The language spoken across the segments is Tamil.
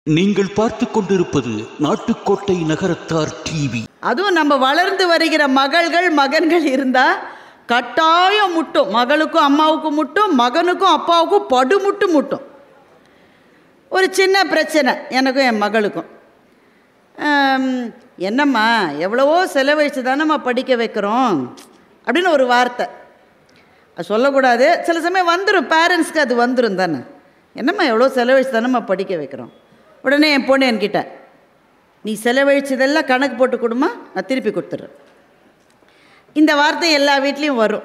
நீங்கள் பார்த்து கொண்டிருப்பது நாட்டுக்கோட்டை நகரத்தார் டிவி. அதுவும் நம்ம வளர்ந்து வருகிற மகன்கள் இருந்தால் கட்டாயம் முட்டும். மகளுக்கும் அம்மாவுக்கும் முட்டும், மகனுக்கும் அப்பாவுக்கும் படுமுட்டு முட்டும். ஒரு சின்ன பிரச்சனை எனக்கும் என் மகளுக்கும். என்னம்மா எவ்வளவோ செலவழித்து தானம்மா படிக்க வைக்கிறோம் அப்படின்னு ஒரு வார்த்தை. அது சொல்லக்கூடாது, சில சமயம் வந்துடும், பேரண்ட்ஸ்க்கு அது வந்துடும் தானே. என்னம்மா எவ்வளோ செலவழித்து தானம்மா படிக்க வைக்கிறோம். உடனே என் பொண்ணு என்கிட்ட, நீ செலவழிச்சதெல்லாம் கணக்கு போட்டு கொடுமா, நான் திருப்பி கொடுத்துட்றேன். இந்த வார்த்தை எல்லா வீட்லேயும் வரும்.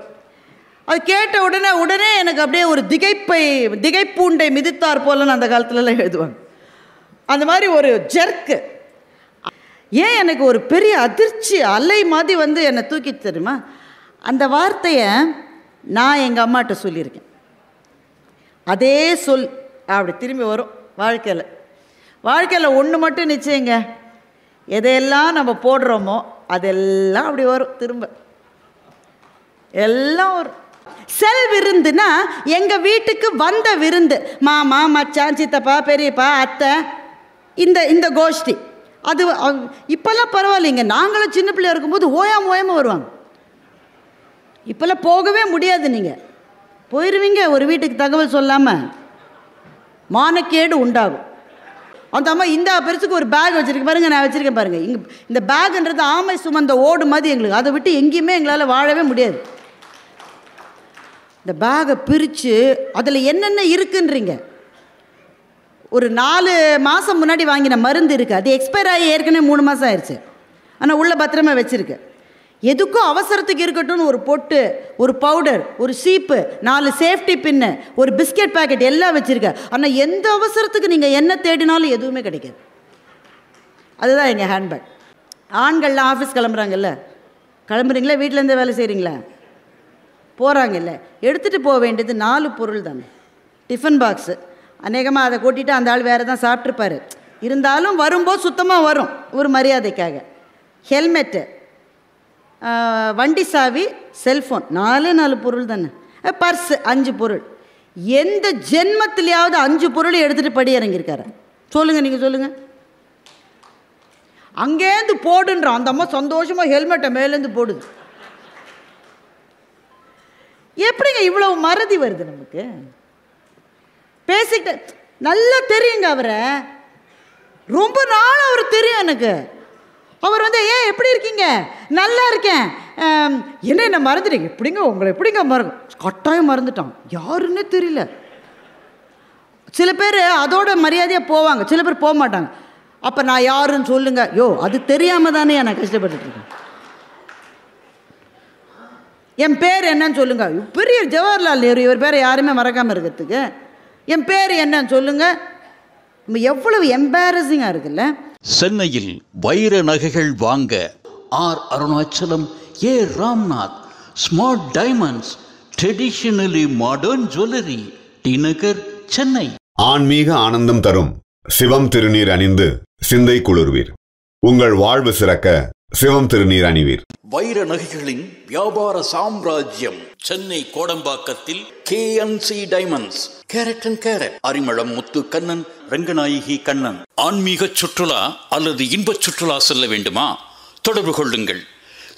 அது கேட்ட உடனே எனக்கு அப்படியே ஒரு திகைப்பூண்டை மிதித்தார் போலன்னு அந்த காலத்துலலாம் எழுதுவாங்க. அந்த மாதிரி ஒரு ஜெர்க்கு. ஏன் எனக்கு ஒரு பெரிய அதிர்ச்சி அலை மாதிரி வந்து என்னை தூக்கி தெரியுமா. அந்த வார்த்தையை நான் எங்கள் அம்மாட்ட சொல்லியிருக்கேன். அதே சொல் அப்படி திரும்பி வரும் வாழ்க்கையில் ஒன்று மட்டும் நிச்சயங்க, எதையெல்லாம் நம்ம போடுறோமோ அதெல்லாம் அப்படி வரும், திரும்ப எல்லாம் வரும். செல் விருந்துனா எங்கள் வீட்டுக்கு வந்த விருந்து, மாமா மச்சான் சித்தப்பா பெரியப்பா அத்தை, இந்த கோஷ்டி. அது இப்போல்லாம் பரவாயில்லைங்க. நாங்களும் சின்ன பிள்ளையா இருக்கும்போது ஓயாமல் வருவாங்க. இப்போல்லாம் போகவே முடியாது. நீங்கள் போயிடுவீங்க ஒரு வீட்டுக்கு தகவல் சொல்லாமல், மானக்கேடு உண்டாகும். அந்த அம்மா இந்த பெருசுக்கு ஒரு பேக் வச்சுருக்கேன் பாருங்கள், நான் வச்சுருக்கேன் பாருங்கள். இந்த பேக்குன்றது ஆமை சுமந்த ஓடு மாதிரி எங்களுக்கு. அதை விட்டு எங்கேயுமே எங்களால் வாழவே முடியாது. இந்த பேக்கை பிரித்து அதில் என்னென்ன இருக்குன்றீங்க. ஒரு 4 மாதம் முன்னாடி வாங்கின மருந்து இருக்குது, அது எக்ஸ்பயர் ஆகி ஏற்கனவே 3 மாதம் ஆயிடுச்சு. ஆனால் உள்ள பத்திரமா வச்சுருக்கேன். எதுக்கும் அவசரத்துக்கு இருக்கட்டும்னு ஒரு பொட்டு, ஒரு பவுடர், ஒரு சீப்பு, 4 சேஃப்டி பின்னு, ஒரு பிஸ்கெட் பேக்கெட் எல்லாம் வச்சுருக்கேன். ஆனால் எந்த அவசரத்துக்கு நீங்கள் என்ன தேடினாலும் எதுவுமே கிடைக்காது. அதுதான் எங்கள் ஹேண்ட்பேக். ஆண்கள்லாம் ஆஃபீஸ் கிளம்புறீங்களா, வீட்டிலேருந்தே வேலை செய்கிறீங்களா, போகிறாங்கல்ல, எடுத்துகிட்டு போக வேண்டியது 4 பொருள் தானே. டிஃபன் பாக்ஸு, அநேகமாக அதை கொட்டிட்டு அந்த ஆள் வேறு தான் சாப்பிட்ருப்பார். இருந்தாலும் வரும்போது சுத்தமாக வரும் ஒரு மரியாதைக்காக. ஹெல்மெட்டு, வண்டி சாவி, செல்ஃபோன், 4 பொருள் தானே. பர்ஸு 5 பொருள். எந்த ஜென்மத்திலேயாவது 5 பொருளை எடுத்துகிட்டு படி இறங்கியிருக்காரு சொல்லுங்கள், நீங்கள் சொல்லுங்கள். அங்கேருந்து போடுன்றோம். அந்த அம்மா சந்தோஷமாக ஹெல்மெட்டை மேலேருந்து போடுது. எப்படிங்க இவ்வளவு மறதி வருது நமக்கு? பேசிக்கிட்ட நல்லா தெரியுங்க அவரை, ரொம்ப நாள் அவர் தெரியும் எனக்கு. அவர் வந்து ஏன் எப்படி இருக்கீங்க, நல்லா இருக்கேன், என்ன மறந்துட்டீங்க, எப்படிங்க உங்களை எப்படிங்க கட்டாயம் மறந்துட்டான், யாருன்னே தெரியல. சில பேர் அதோட மரியாதையாக போவாங்க, சில பேர் போக மாட்டாங்க. அப்போ நான் யாருன்னு சொல்லுங்க. அது தெரியாமல் தானே நான் கஷ்டப்பட்டுருக்கேன். என் பேர் என்னன்னு சொல்லுங்க. பெரிய ஜவஹர்லால் நேரு, இவர் பேரை யாருமே மறக்காமல் இருக்கிறதுக்கு என் பேர் என்னன்னு சொல்லுங்க. எவ்வளவு எம்பாரசிங்காக இருக்குல்ல. சென்னையில் வைர நகைகள் வாங்க R Arunachalam, A Ramnath, Smart Diamonds, traditionally modern jewellery, T Nagar, Chennai. ஆன்மீக ஆனந்தம் தரும் சிவம் திருநீர் அணிந்து சிந்தை குளிர்வீர். உங்கள் வாழ்வு சிறக்க சிவம் திருநீர் அணிவீர். வைர நகைகளின் வியாபார சாம்ராஜ்யம் சென்னை கோடம்பாக்கத்தில் KNC Diamonds, Carat and Carat, Arimalam Muthu Kannan, Ranganayaki Kannan. ஆன்மீக சுற்றுலா அல்லது இன்பச் சுற்றுலா செல்ல வேண்டுமா? தொடர்பு கொள்ளுங்கள்.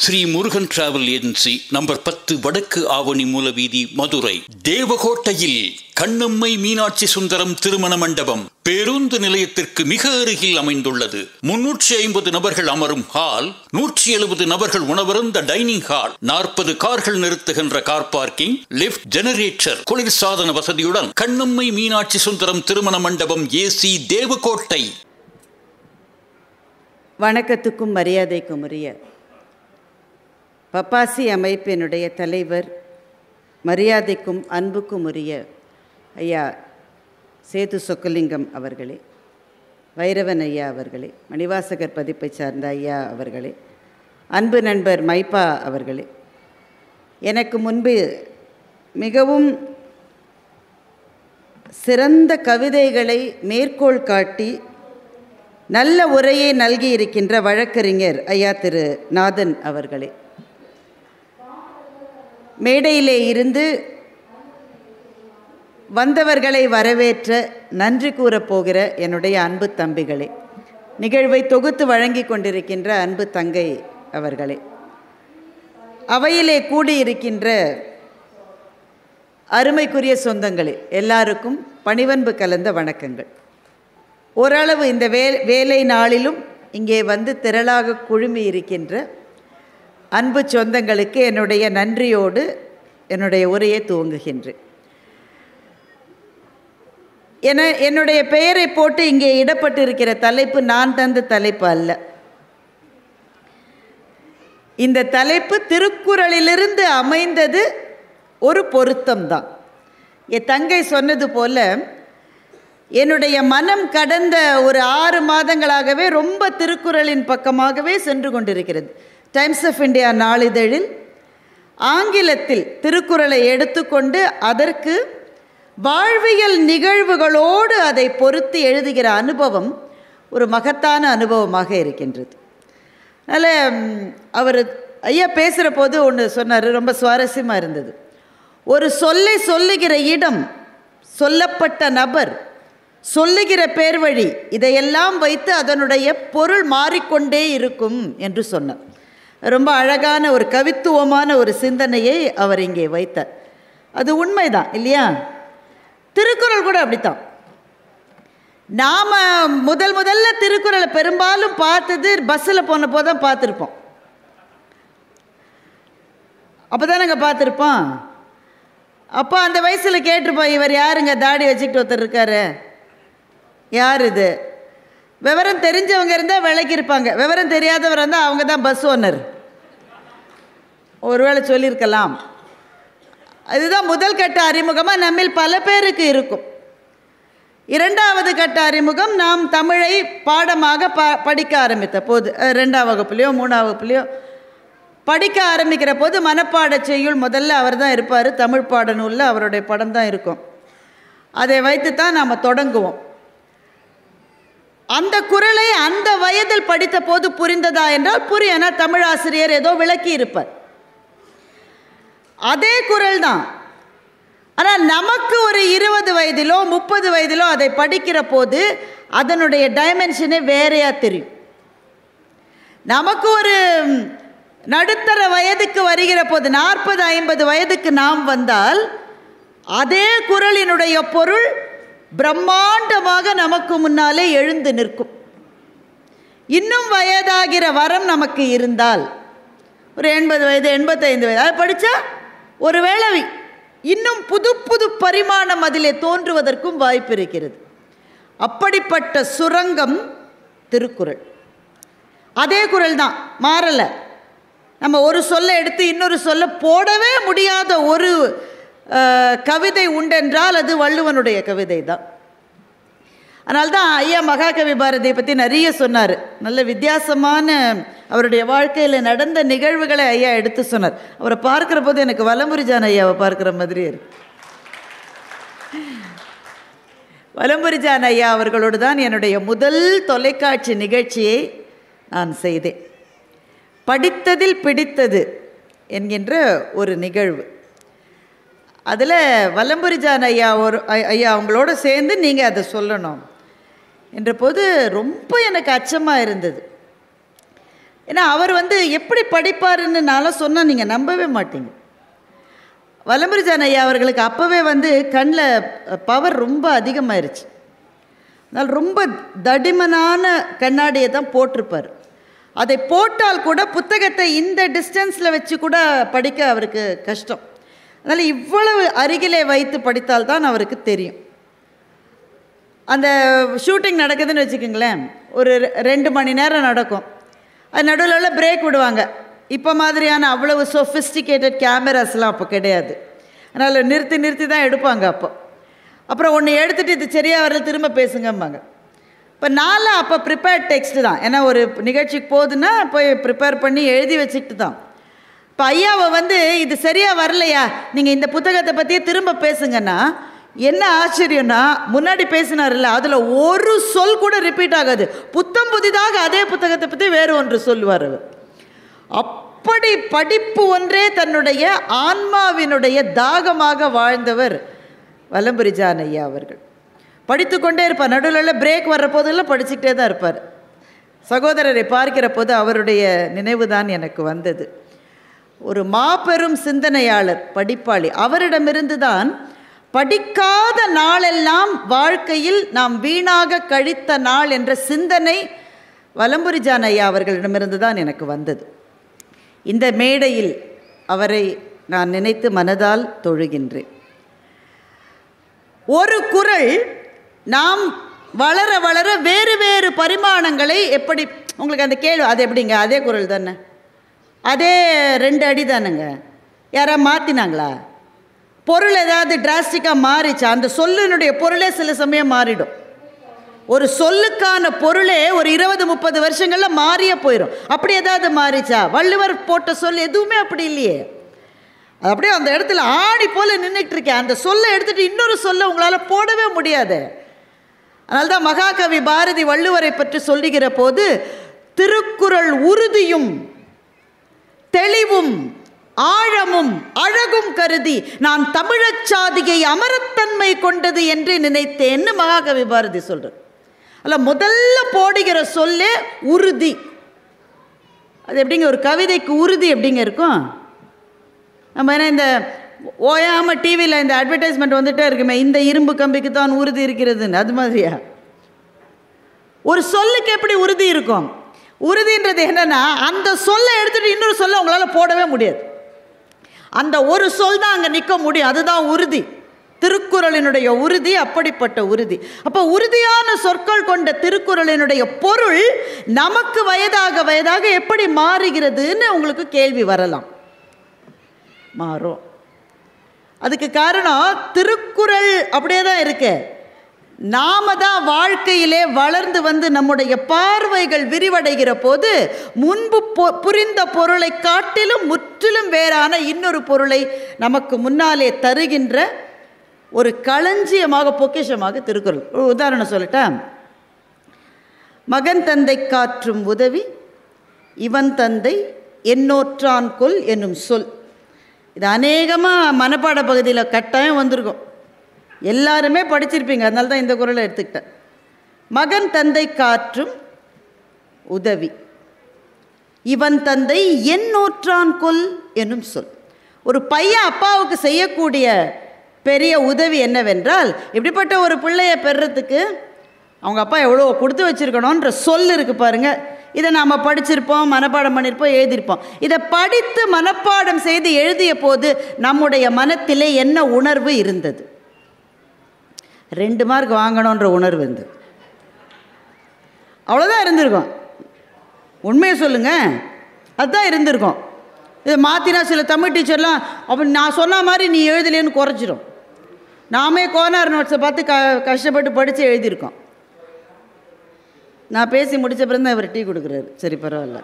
Sri Murugan Travel Agency, number 10, வடக்கு ஆவணி மூலவீதி, மதுரை. தேவகோட்டையில் கண்ணம்மை மீனாட்சி சுந்தரம் திருமண மண்டபம் பேருந்து நிலையத்திற்கு மிக அருகில் அமைந்துள்ளது. 350 நபர்கள் அமரும் ஹால், 170 நபர்கள் உணவருந்த டைனிங் ஹால், 40 கார்கள் நிறுத்துகின்ற கார் பார்க்கிங், லிப்ட், ஜெனரேட்டர், குளிர்சாதன வசதியுடன் கண்ணம்மை மீனாட்சி சுந்தரம் திருமண மண்டபம், AC, தேவகோட்டை. வணக்கத்துக்கும் மரியாதைக்கும் உரிய பப்பாசி அமைப்பினுடைய தலைவர், மரியாதைக்கும் அன்புக்கும் உரிய ஐயா சேது சொக்கலிங்கம் அவர்களே, வைரவன் ஐயா அவர்களே, மணிவாசகர் பதிப்பை சார்ந்த ஐயா அவர்களே, அன்பு நண்பர் மைப்பா அவர்களே, எனக்கு முன்பு மிகவும் சிறந்த கவிதைகளை மேற்கோள் காட்டி நல்ல உரையை நல்கி இருக்கின்ற வழக்கறிஞர் ஐயா திரு நாதன் அவர்களே, மேடையிலே இருந்து வந்தவர்களை வரவேற்ற நன்றி கூறப்போகிற என்னுடைய அன்பு தம்பிகளே, நிகழ்வை தொகுத்து வழங்கி கொண்டிருக்கின்ற அன்பு தங்கை அவர்களே, அவையிலே கூடியிருக்கின்ற அருமைக்குரிய சொந்தங்களே, எல்லாருக்கும் பணிவன்பு கலந்த வணக்கங்கள். ஓரளவு இந்த வேலை நாளிலும் இங்கே வந்து திரளாக குழுமி இருக்கின்ற அன்பு சொந்தங்களுக்கு என்னுடைய நன்றியோடு என்னுடைய உரையை துவங்குகின்றேன். என்னுடைய பெயரை போட்டு இங்கே இடப்பட்டிருக்கிற தலைப்பு நான் தந்த தலைப்பு அல்ல. இந்த தலைப்பு திருக்குறளிலிருந்து அமைந்தது ஒரு பொருத்தம்தான். என் தங்கை சொன்னது போல என்னுடைய மனம் கடந்த ஒரு 6 மாதங்களாகவே ரொம்ப திருக்குறளின் பக்கமாகவே சென்று கொண்டிருக்கிறது. டைம்ஸ் ஆஃப் இந்தியா நாளிதழில் ஆங்கிலத்தில் திருக்குறளை எடுத்துக்கொண்டு அதற்கு வாழ்வியல் நிகழ்வுகளோடு அதை பொருத்தி எழுதுகிற அனுபவம் ஒரு மகத்தான அனுபவமாக இருக்கின்றது. அதனால் அவர் ஐயா பேசுகிற போது ஒன்று சொன்னார், ரொம்ப சுவாரஸ்யமாக இருந்தது. ஒரு சொல்லை சொல்லுகிற இடம், சொல்லப்பட்ட நபர், சொல்லுகிற பேர் வழி, இதையெல்லாம் வைத்து அதனுடைய பொருள் மாறிக்கொண்டே இருக்கும் என்று சொன்னார். ரொம்ப அழகான ஒரு கவித்துவமான ஒரு சிந்தனையை அவர் இங்கே வைத்தார். அது உண்மைதான் இல்லையா? திருக்குறள் கூட அப்படித்தான். நாம் முதல்ல திருக்குறளை பெரும்பாலும் பார்த்தது பஸ்ஸில் போன போதான் பார்த்துருப்போம். அப்போ தான் நாங்கள் பார்த்துருப்போம். அப்போ அந்த வயசில் கேட்டிருப்போம், இவர் யாருங்க தாடி வச்சுக்கிட்டு ஒருத்தர் இருக்காரு, யார் இது? விவரம் தெரிஞ்சவங்க இருந்தால் விளக்கியிருப்பாங்க, விவரம் தெரியாதவர் இருந்தால் அவங்க தான் பஸ் ஓனர், ஒருவேளை சொல்லியிருக்கலாம். அதுதான் முதல் கட்ட அறிமுகமாக நம்மில் பல பேருக்கு இருக்கும். 2வது கட்ட அறிமுகம் நாம் தமிழை பாடமாக படிக்க ஆரம்பித்த போது, 2ஆம் வகுப்புலையோ 3ஆம் வகுப்புலையோ படிக்க ஆரம்பிக்கிற போது மனப்பாட செய்யுள் முதல்ல அவர் தான் இருப்பார். தமிழ் பாட நூலில் அவருடைய படம் தான் இருக்கும். அதை வைத்து தான் நாம் தொடங்குவோம். அந்த குறளை அந்த வயதில் படித்த போது புரிந்ததா என்றால் புரியும். ஏன்னா தமிழ் ஆசிரியர் ஏதோ விளக்கி இருப்பார். அதே குறள் தான். ஆனால் நமக்கு ஒரு 20 வயதிலோ 30 வயதிலோ அதை படிக்கிற போது அதனுடைய டைமென்ஷனே வேறையாக தெரியும். நமக்கு ஒரு நடுத்தர வயதுக்கு வருகிற போது 40-50 வயதுக்கு நாம் வந்தால் அதே குறளினுடைய பொருள் பிரம்மாண்டமாக நமக்கு முன்னாலே எழுந்து நிற்கும். இன்னும் வயதாகிற வரம் நமக்கு இருந்தால் ஒரு 80 வயது 85 வயது அதை படித்தா ஒருவேளை இன்னும் புது புது பரிமாணம் அதிலே தோன்றுவதற்கும் வாய்ப்பு இருக்கிறது. அப்படிப்பட்ட சுரங்கம் திருக்குறள். அதே குறள் தான், மாறலை. நம்ம ஒரு சொல்லை எடுத்து இன்னொரு சொல்ல போடவே முடியாத ஒரு கவிதை உண்டென்றால் அது வள்ளுவனுடைய கவிதை தான். அதனால்தான் ஐயா மகாகவி பாரதியை பற்றி நிறைய சொன்னார். நல்ல வித்தியாசமான அவருடைய வாழ்க்கையில் நடந்த நிகழ்வுகளை ஐயா எடுத்து சொன்னார். அவரை பார்க்குற போது எனக்கு வலம்புரிஜான் ஐயாவை பார்க்குற மாதிரி இருக்கு. வலம்புரிஜான் ஐயா அவர்களோடு தான் என்னுடைய முதல் தொலைக்காட்சி நிகழ்ச்சியை நான் செய்தேன். படித்ததில் பிடித்தது என்கின்ற ஒரு நிகழ்வு. அதில் வலம்புரிஜான் ஐயா அவங்களோட சேர்ந்து நீங்கள் அதை சொல்லணும் என்ற போது ரொம்ப எனக்கு அச்சமாக இருந்தது. ஏன்னா அவர் எப்படி படிப்பாருன்னு நான்லாம் சொன்னால் நீங்கள் நம்பவே மாட்டீங்க. வலம்புரிஜான் ஐயா அவர்களுக்கு அப்போவே கண்ணில் பவர் ரொம்ப அதிகமாயிருச்சு. அதனால் ரொம்ப தடிமனான கண்ணாடியை தான் போட்டிருப்பார். அதை போட்டால் கூட புத்தகத்தை இந்த டிஸ்டன்ஸில் வச்சு கூட படிக்க அவருக்கு கஷ்டம். அதனால் இவ்வளவு அருகிலே வைத்து படித்தால்தான் அவருக்கு தெரியும். அந்த ஷூட்டிங் நடக்குதுன்னு வச்சுக்கோங்களேன், ஒரு 2 மணி நேரம் நடக்கும். அது நடுவில் பிரேக் விடுவாங்க. இப்போ மாதிரியான அவ்வளவு சொஃபிஸ்டிகேட்டட் கேமராஸ்லாம் அப்போ கிடையாது. அதனால் நிறுத்தி தான் எடுப்பாங்க. அப்புறம் ஒன்று எடுத்துகிட்டு இது சரியாக வரல திரும்ப பேசுங்கம்பாங்க. இப்போ நான்லாம் அப்போ ப்ரிப்பேர்ட் டெக்ஸ்ட்டு தான். ஏன்னா ஒரு நிகழ்ச்சிக்கு போகுதுன்னா போய் ப்ரிப்பேர் பண்ணி எழுதி வச்சுக்கிட்டு தான். இப்போ ஐயாவை இது சரியாக வரலையா, நீங்கள் இந்த புத்தகத்தை பற்றியே திரும்ப பேசுங்கன்னா என்ன ஆச்சரியம்னா, முன்னாடி பேசினார்ல அதில் ஒரு சொல் கூட ரிப்பீட் ஆகாது. புதிதாக அதே புத்தகத்தை பற்றி வேறு ஒன்று சொல்லுவார் அவர். அப்படி படிப்பு ஒன்றே தன்னுடைய ஆன்மாவினுடைய தாகமாக வாழ்ந்தவர் வலம்புரி ஜான் ஐயா அவர்கள். படித்து கொண்டே இருப்பார், நடுவில் பிரேக் வர்ற போதெல்லாம் படிச்சுக்கிட்டே தான் இருப்பார். சகோதரரை பார்க்கிற போது அவருடைய நினைவு தான் எனக்கு வந்தது. ஒரு மாபெரும் சிந்தனையாளர், படிப்பாளி. அவரிடமிருந்து தான் படிக்காத நாளெல்லாம் வாழ்க்கையில் நாம் வீணாக கழித்த நாள் என்ற சிந்தனை வலம்புரி ஜான் ஐயா அவர்களிடமிருந்து தான் எனக்கு வந்தது. இந்த மேடையில் அவரை நான் நினைத்து மனதால் தொழுகின்றேன். ஒரு குறள் நாம் வளர வளர வேறு வேறு பரிமாணங்களை எப்படி, உங்களுக்கு அந்த கேள்வி, அது எப்படிங்க அதே குறள் தானே, அதே 2 அடி தானுங்க, யாராவது மாற்றினாங்களா? பொருள் ஏதாவது டிராஸ்டிக்காக மாறிச்சா? அந்த சொல்லினுடைய பொருளே சில சமயம் மாறிடும். ஒரு சொல்லுக்கான பொருளே ஒரு 20-30 வருஷங்களில் மாறியே போயிடும். அப்படி ஏதாவது மாறிச்சா? வள்ளுவர் போட்ட சொல் எதுவுமே அப்படி இல்லையே. அது அப்படியே அந்த இடத்துல ஆணி போல நின்றுட்டு இருக்கேன். அந்த சொல்லை எடுத்துகிட்டு இன்னொரு சொல்ல உங்களால் போடவே முடியாது. அதனால்தான் மகாகவி பாரதி வள்ளுவரை பற்றி சொல்லுகிற போது, திருக்குறள் உறுதியும் தெளிவும் ஆழமும் அழகும் கருதி நான் தமிழச் சாதியை அமரத்தன்மை கொண்டது என்று நினைத்தேன்னு மகாகவி பாரதி சொல்றார். அல்ல, முதல்ல போடுகிற சொல்லே உறுதி. அது எப்படிங்க ஒரு கவிதைக்கு உறுதி எப்படிங்க இருக்கும்? நம்ம என்ன இந்த ஓயாமல் டிவியில் இந்த அட்வர்டைஸ்மெண்ட் வந்துட்டே இருக்குமே, இந்த இரும்பு கம்பிக்கு தான் உறுதி இருக்கிறதுன்னு, அது மாதிரியா? ஒரு சொல்லுக்கு எப்படி உறுதி இருக்கும்? உறுதின்றது என்னன்னா, அந்த சொல்லை எடுத்துகிட்டு இன்னொரு சொல்ல உங்களால் போடவே முடியாது. அந்த ஒரு சொல் தான் அங்கே நிற்க முடியும். அதுதான் உறுதி. திருக்குறளினுடைய உறுதி அப்படிப்பட்ட உறுதி. அப்போ உறுதியான சொற்கள் கொண்ட திருக்குறளினுடைய பொருள் நமக்கு வயதாக வயதாக எப்படி மாறுகிறதுன்னு உங்களுக்கு கேள்வி வரலாம். மாறும். அதுக்கு காரணம் திருக்குறள் அப்படியே தான் இருக்கு. நாம தான் வாழ்க்கையிலே வளர்ந்து வந்து நம்முடைய பார்வைகள் விரிவடைகிற போது முன்பு புரிந்த பொருளை காட்டிலும் முற்றிலும் வேறான இன்னொரு பொருளை நமக்கு முன்னாலே தருகின்ற ஒரு களஞ்சியமாக, பொக்கிஷமாக திருக்குறள். ஒரு உதாரணம் சொல்லட்டேன். மகன் தந்தை காற்றும் உதவி இவன் தந்தை என்னோற்றான் கொல் என்னும் சொல். இது அநேகமாக மனப்பாட பகுதியில் கட்டாயம் வந்திருக்கும், எல்லாருமே படிச்சிருப்பீங்க. அதனால தான் இந்த குறளை எடுத்துக்கிட்டேன். மகன் தந்தை காற்றும் உதவி இவன் தந்தை என்னோற்றான் கொல் என்னும் சொல். ஒரு பையன் அப்பாவுக்கு செய்யக்கூடிய பெரிய உதவி என்னவென்றால், இப்படிப்பட்ட ஒரு பிள்ளையை பெறுறதுக்கு அவங்க அப்பா எவ்வளோ கொடுத்து வச்சுருக்கணுன்ற சொல் இருக்குது பாருங்கள். இதை நாம் படிச்சிருப்போம், மனப்பாடம் பண்ணியிருப்போம், எழுதியிருப்போம். இதை படித்து மனப்பாடம் செய்து எழுதிய போது நம்முடைய மனத்திலே என்ன உணர்வு இருந்தது? 2 மார்க் வாங்கணுன்ற உணர்வு இருந்தது. அவ்வளோதான் இருந்திருக்கும். உண்மையை சொல்லுங்கள், அதுதான் இருந்திருக்கும். இதை மாற்றினா சில தமிழ் டீச்சர்லாம் அப்போ நான் சொன்ன மாதிரி நீ எழுதலேன்னு குறைச்சிடும். நாமே கோனார் நோட்ஸை பார்த்து கஷ்டப்பட்டு படித்து எழுதியிருக்கோம். நான் பேசி முடித்த பிறகு தான் இவர் டீ கொடுக்குறாரு. சரி, பரவாயில்ல.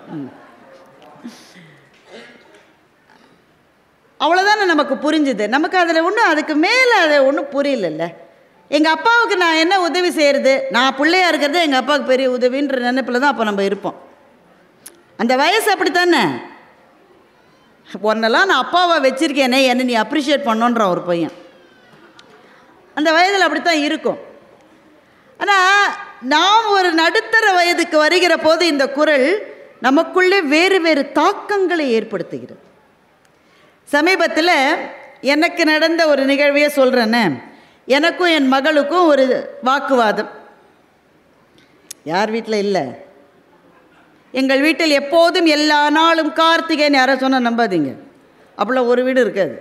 அவ்வளோதானே நமக்கு புரிஞ்சுது. நமக்கு அதில் ஒன்றும், அதுக்கு மேலே அதை ஒன்றும் புரியல. எங்கள் அப்பாவுக்கு நான் என்ன உதவி செய்கிறது? நான் பிள்ளையாக இருக்கிறது எங்கள் அப்பாவுக்கு பெரிய உதவின்ற நினைப்பில் தான் அப்போ நம்ம இருப்போம். அந்த வயசு அப்படித்தானே. ஒன்னெல்லாம் நான் அப்பாவை வச்சுருக்கேனே, என்னை நீ அப்ரிஷியேட் பண்ணோன்ற ஒரு பையன் அந்த வயதில் அப்படித்தான் இருக்கும். ஆனால் நாம் ஒரு நடுத்தர வயதுக்கு வருகிற போது இந்த குறள் நமக்குள்ளே வேறு வேறு தாக்கங்களை ஏற்படுத்துகிறது. சமீபத்தில் எனக்கு நடந்த ஒரு நிகழ்வையே சொல்கிறேன்னே. எனக்கும் என் மகளுக்கும் ஒரு வாக்குவாதம். யார் வீட்டில் இல்லை? எங்கள் வீட்டில் எப்போதும் எல்லா நாளும் கார்த்திகைன்னு யாரை சொன்னால் நம்பாதீங்க, அப்படிலாம் ஒரு வீடு இருக்காது.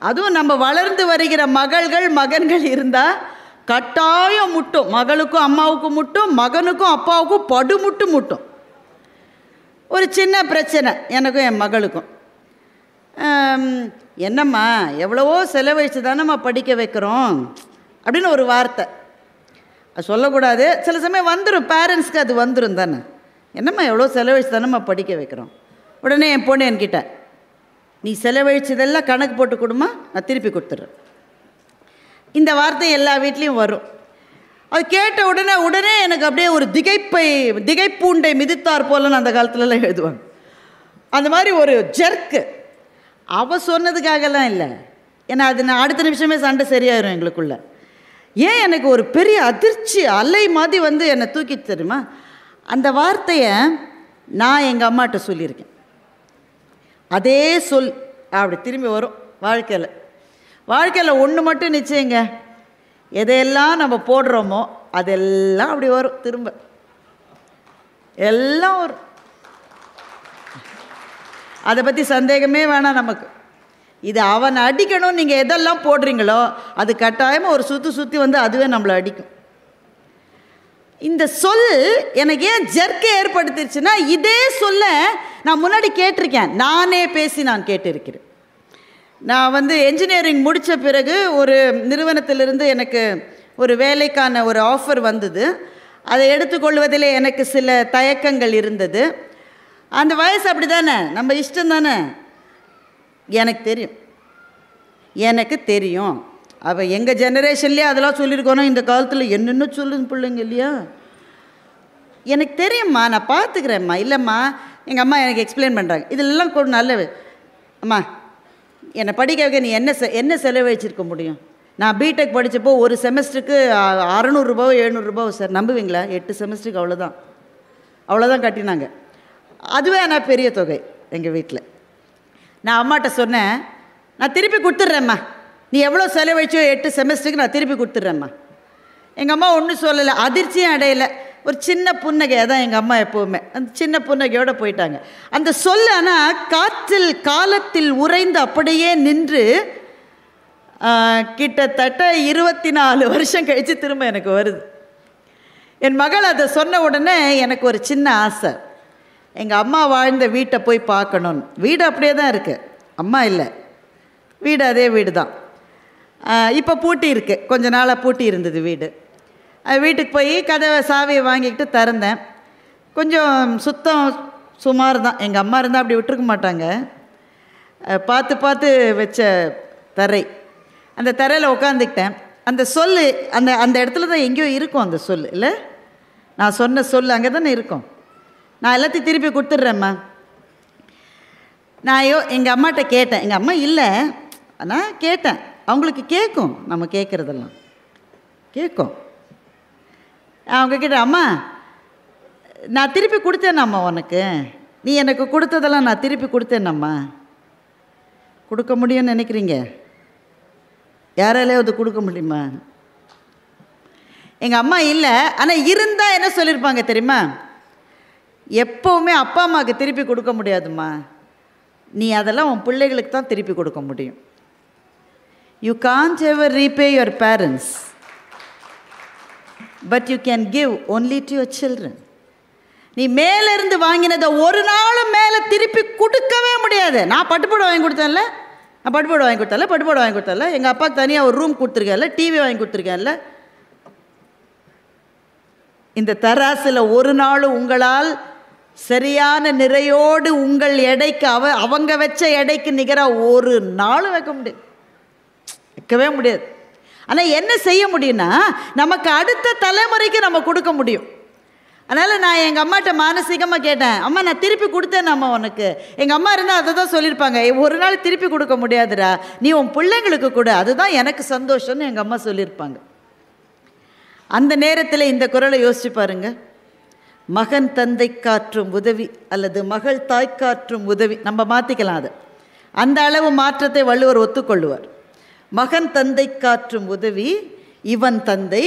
அதுவும் நம்ம வளர்ந்து வருகிற மகன்கள் இருந்தால் கட்டாயம் முட்டும். மகளுக்கும் அம்மாவுக்கும் முட்டும், மகனுக்கும் அப்பாவுக்கும் படுமுட்டு முட்டும். ஒரு சின்ன பிரச்சனை எனக்கும் என் மகளுக்கும். என்னம்மா எவ்வளவோ செலவழித்து தானம்மா படிக்க வைக்கிறோம் அப்படின்னு ஒரு வார்த்தை. அது சொல்லக்கூடாது, சில சமயம் வந்துடும், பேரண்ட்ஸ்க்கு அது வந்துடும் தானே. என்னம்மா எவ்வளோ செலவழித்து தானம்மா படிக்க வைக்கிறோம். உடனே என் பொண்ணு என்கிட்ட, நீ செலவழிச்சதெல்லாம் கணக்கு போட்டு கொடுமா, நான் திருப்பி கொடுத்துட்றேன். இந்த வார்த்தை எல்லா வீட்லேயும் வரும். அது கேட்ட உடனே எனக்கு அப்படியே ஒரு திகைப்பூண்டை மிதித்தார் போலன்னு அந்த காலத்துலலாம் எழுதுவாங்க. அந்த மாதிரி ஒரு ஜெர்க்கு. அவள் சொன்னதுக்காகலாம் இல்லை, ஏன்னா அது நான் அடுத்த நிமிஷமே சண்டை சரியாயிரும் எங்களுக்குள்ள. ஏன் எனக்கு ஒரு பெரிய அதிர்ச்சி அலை மாதிரி வந்து என்னை தூக்கி தெரியுமா? அந்த வார்த்தையை நான் எங்கள் அம்மாட்ட சொல்லியிருக்கேன். அதே சொல் அப்படி திரும்பி வரும் வாழ்க்கையில் ஒன்று மட்டும் நிச்சயங்க, எதையெல்லாம் நம்ம போடுறோமோ அதெல்லாம் அப்படி வரும், திரும்ப எல்லாம் வரும். அதை பற்றி சந்தேகமே வேணாம் நமக்கு. இது அவனை அடிக்கணும், நீங்கள் எதெல்லாம் போடுறீங்களோ அது கட்டாயமாக ஒரு சுற்றி வந்து அதுவே நம்மளை அடிக்கும். இந்த சொல் எனக்கு ஏன் ஜர்க்கை ஏற்படுத்திருச்சுன்னா, இதே சொல்ல நான் முன்னாடி கேட்டிருக்கேன், நானே பேசி நான் கேட்டிருக்கிறேன். நான் வந்து என்ஜினியரிங் முடித்த பிறகு ஒரு நிறுவனத்திலிருந்து எனக்கு ஒரு வேலைக்கான ஒரு ஆஃபர் வந்தது. அதை எடுத்துக்கொள்வதில் எனக்கு சில தயக்கங்கள் இருந்தது. அந்த வயசு அப்படி தானே, நம்ம இஷ்டம் தானே. எனக்கு தெரியும் அவள் எங்கள் ஜெனரேஷன்லேயே அதெல்லாம் சொல்லியிருக்கோன்னா இந்த காலத்தில் என்னென்ன சொல்லுங்க பிள்ளைங்க இல்லையா. எனக்கு தெரியும்மா, நான் பார்த்துக்கிறேம்மா. இல்லைம்மா, எங்கள் அம்மா எனக்கு எக்ஸ்பிளைன் பண்ணுறாங்க. இதெல்லாம் கூட நல்ல அம்மா, என்னை படிக்க வைக்க நீ என்ன செலவழிச்சிருக்க முடியும்? நான் பிடெக் படித்தப்போ ஒரு செமஸ்டருக்கு 600 ரூபாவோ 700 ரூபாவோ சார், நம்புவீங்களா? 8 செமஸ்டருக்கு அவ்வளோதான் கட்டினாங்க. அதுவே ஆனால் பெரிய தொகை எங்கள் வீட்டில். நான் அம்மாட்ட சொன்னேன், நான் திருப்பி கொடுத்துட்றேம்மா, நீ எவ்வளோ செலவழிச்சோ 8 செமஸ்டருக்கு நான் திருப்பி கொடுத்துட்றேம்மா. எங்கள் அம்மா ஒன்றும் சொல்லலை, அதிர்ச்சியும் அடையலை, ஒரு சின்ன புன்னகை தான் எங்கள் அம்மா எப்போவுமே. அந்த சின்ன புன்னகையோடு போயிட்டாங்க. அந்த சொல்ல ஆனால் காலத்தில் உறைந்து அப்படியே நின்று கிட்டத்தட்ட 24 வருஷம் கழித்து திரும்ப எனக்கு வருது. என் மகள் அதை சொன்ன உடனே எனக்கு ஒரு சின்ன ஆசை, எங்கள் அம்மா வாழ்ந்த வீட்டை போய் பார்க்கணுன்னு. வீடு அப்படியே தான் இருக்குது, அம்மா இல்லை, வீடு அதே வீடு தான். இப்போ பூட்டி இருக்குது, கொஞ்ச நாளாக பூட்டி இருந்தது வீடு. வீட்டுக்கு போய் கதவை சாவியை வாங்கிக்கிட்டு திறந்தேன். கொஞ்சம் சுத்தம் சுமார் தான். எங்கள் அம்மா இருந்தால் அப்படி விட்டுருக்க மாட்டாங்க. பார்த்து வச்ச தரை, அந்த தரையில் உட்காந்துக்கிட்டேன். அந்த சொல் அந்த இடத்துல தான் எங்கேயோ இருக்கும் அந்த சொல், இல்லை? நான் சொன்ன சொல் அங்கே தானே இருக்கும். நான் எல்லாத்தையும் திருப்பி கொடுத்துட்றேம்மா. நான் எங்கள் அம்மாட்ட கேட்டேன், எங்கள் அம்மா இல்லை, ஆனால் கேட்டேன். அவங்களுக்கு கேட்கும், நம்ம கேட்குறதெல்லாம் கேட்கும். அவங்கக்கிட்ட, அம்மா நான் திருப்பி கொடுத்தேனம்மா உனக்கு, நீ எனக்கு கொடுத்ததெல்லாம் நான் திருப்பி கொடுத்தேனம்மா. கொடுக்க முடியும்னு நினைக்கிறீங்க? யாராலையாவது கொடுக்க முடியுமா? எங்கள் அம்மா இல்லை, ஆனால் இருந்தால் என்ன சொல்லியிருப்பாங்க தெரியுமா? எப்போவுமே அப்பா அம்மாவுக்கு திருப்பி கொடுக்க முடியாதும்மா, நீ அதெல்லாம் உன் பிள்ளைகளுக்கு தான் திருப்பி கொடுக்க முடியும். You can't ever repay your parents, but you can give only to your children. நீ மேலேருந்து வாங்கினதை ஒரு நாளும் மேலே திருப்பி கொடுக்கவே முடியாது. நான் பட்டுப்பாடு வாங்கி கொடுத்தேன்ல, பட்டுப்பாடு வாங்கி கொடுத்தேன்ல, எங்கள் அப்பாவுக்கு தனியாக ஒரு ரூம் கொடுத்துருக்கேன்ல, டிவி வாங்கி கொடுத்துருக்கேன்ல. இந்த தராசில் ஒரு நாளும் உங்களால் சரியான நிறையோடு உங்கள் எடைக்கு அவங்க வச்ச எடைக்கு நிகராக ஒரு நாளும் வைக்கவே முடியாது. ஆனால் என்ன செய்ய முடியும்னா, நமக்கு அடுத்த தலைமுறைக்கு நம்ம கொடுக்க முடியும். அதனால் நான் எங்கள் அம்மாட்ட மானசீகமாக கேட்டேன், அம்மா நான் திருப்பி கொடுத்தேன் அம்மா உனக்கு. எங்கள் அம்மா இருந்தால் அதை தான் சொல்லியிருப்பாங்க, ஒரு நாள் திருப்பி கொடுக்க முடியாதுடா, நீ உன் பிள்ளைங்களுக்கு கொடு, அதுதான் எனக்கு சந்தோஷம்னு எங்கள் அம்மா சொல்லியிருப்பாங்க. அந்த நேரத்தில் இந்த குறளை யோசிச்சு பாருங்க. மகன் தந்தை காற்றும் உதவி அல்லது மகள் தாய் காற்றும் உதவி, நம்ம மாற்றிக்கலாம் அதை. அந்த அளவு மாற்றத்தை வள்ளுவர் ஒத்துக்கொள்ளுவார். மகன் தந்தை காற்றும் உதவி இவன் தந்தை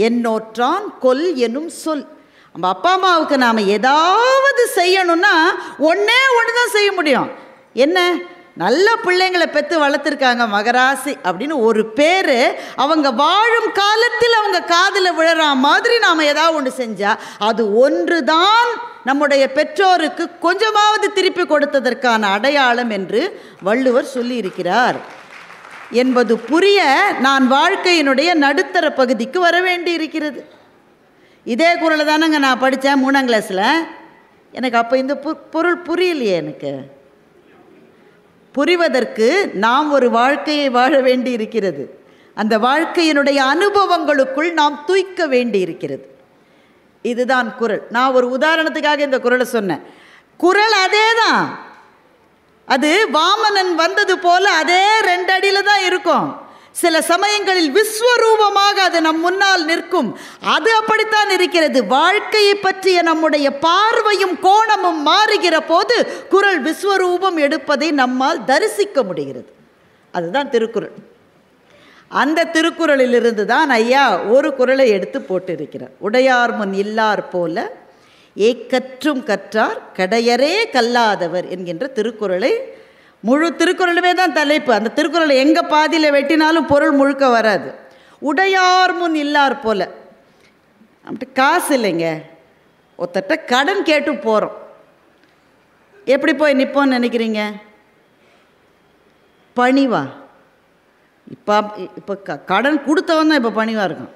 என்னோற்றான் கொல் எனும் சொல். நம்ம அப்பா அம்மாவுக்கு நாம் ஏதாவது செய்யணும்னா ஒன்றே ஒன்று தான் செய்ய முடியும். என்ன, நல்ல பிள்ளைங்களை பெற்று வளர்த்துருக்காங்க மகராசி அப்படின்னு ஒரு பேர் அவங்க வாழும் காலத்தில் அவங்க காதில் விழற மாதிரி நாம் ஏதாவது ஒன்று செஞ்சால் அது ஒன்று தான் நம்முடைய பெற்றோருக்கு கொஞ்சமாவது திருப்பி கொடுத்ததற்கான அடையாளம் என்று வள்ளுவர் சொல்லியிருக்கிறார் என்பது புரிய நான் வாழ்க்கையினுடைய நடுத்தர பகுதிக்கு வர வேண்டி இருக்கிறது. இதே குறளை தானேங்க நான் படித்தேன் 3ஆம் கிளாஸில். எனக்கு அப்போ இந்த பொருள் புரியலையே. எனக்கு புரிவதற்கு நாம் ஒரு வாழ்க்கையை வாழ வேண்டி இருக்கிறது. அந்த வாழ்க்கையினுடைய அனுபவங்களுக்குள் நாம் தூய்க்க வேண்டி இருக்கிறது. இதுதான் குறள். நான் ஒரு உதாரணத்துக்காக இந்த குறளை சொன்னேன். குறள் அதே தான், அது வாமனன் வந்தது போல அதே 2 அடியில் தான் இருக்கும். சில சமயங்களில் விஸ்வரூபமாக அது நம் முன்னால் நிற்கும். அது அப்படித்தான் இருக்கிறது. வாழ்க்கையை பற்றிய நம்முடைய பார்வையும் கோணமும் மாறுகிற போது குறள் விஸ்வரூபம் எடுப்பதை நம்மால் தரிசிக்க முடிகிறது. அதுதான் திருக்குறள். அந்த திருக்குறளிலிருந்து தான் ஐயா ஒரு குறளை எடுத்து போட்டிருக்கிறார். உடையார் முன் இல்லார் போல ஏக்கற்றும் கற்றார் கடையரே கல்லாதவர் என்கின்ற திருக்குறளை, முழு திருக்குறளுமே தான் தலைப்பு. அந்த திருக்குறளை எங்கே பாதியில் வெட்டினாலும் பொருள் முழுக்க வராது. உடையார் முன் இல்லார் போல, நம்மகிட்ட காசு இல்லைங்க, ஒருத்தட்ட கடன் கேட்டு போகிறோம், எப்படி போய் நிற்போன்னு நினைக்கிறீங்க? பணிவா? இப்போ கடன் கொடுத்தவன் தான் இப்போ பணிவாக இருக்கும்,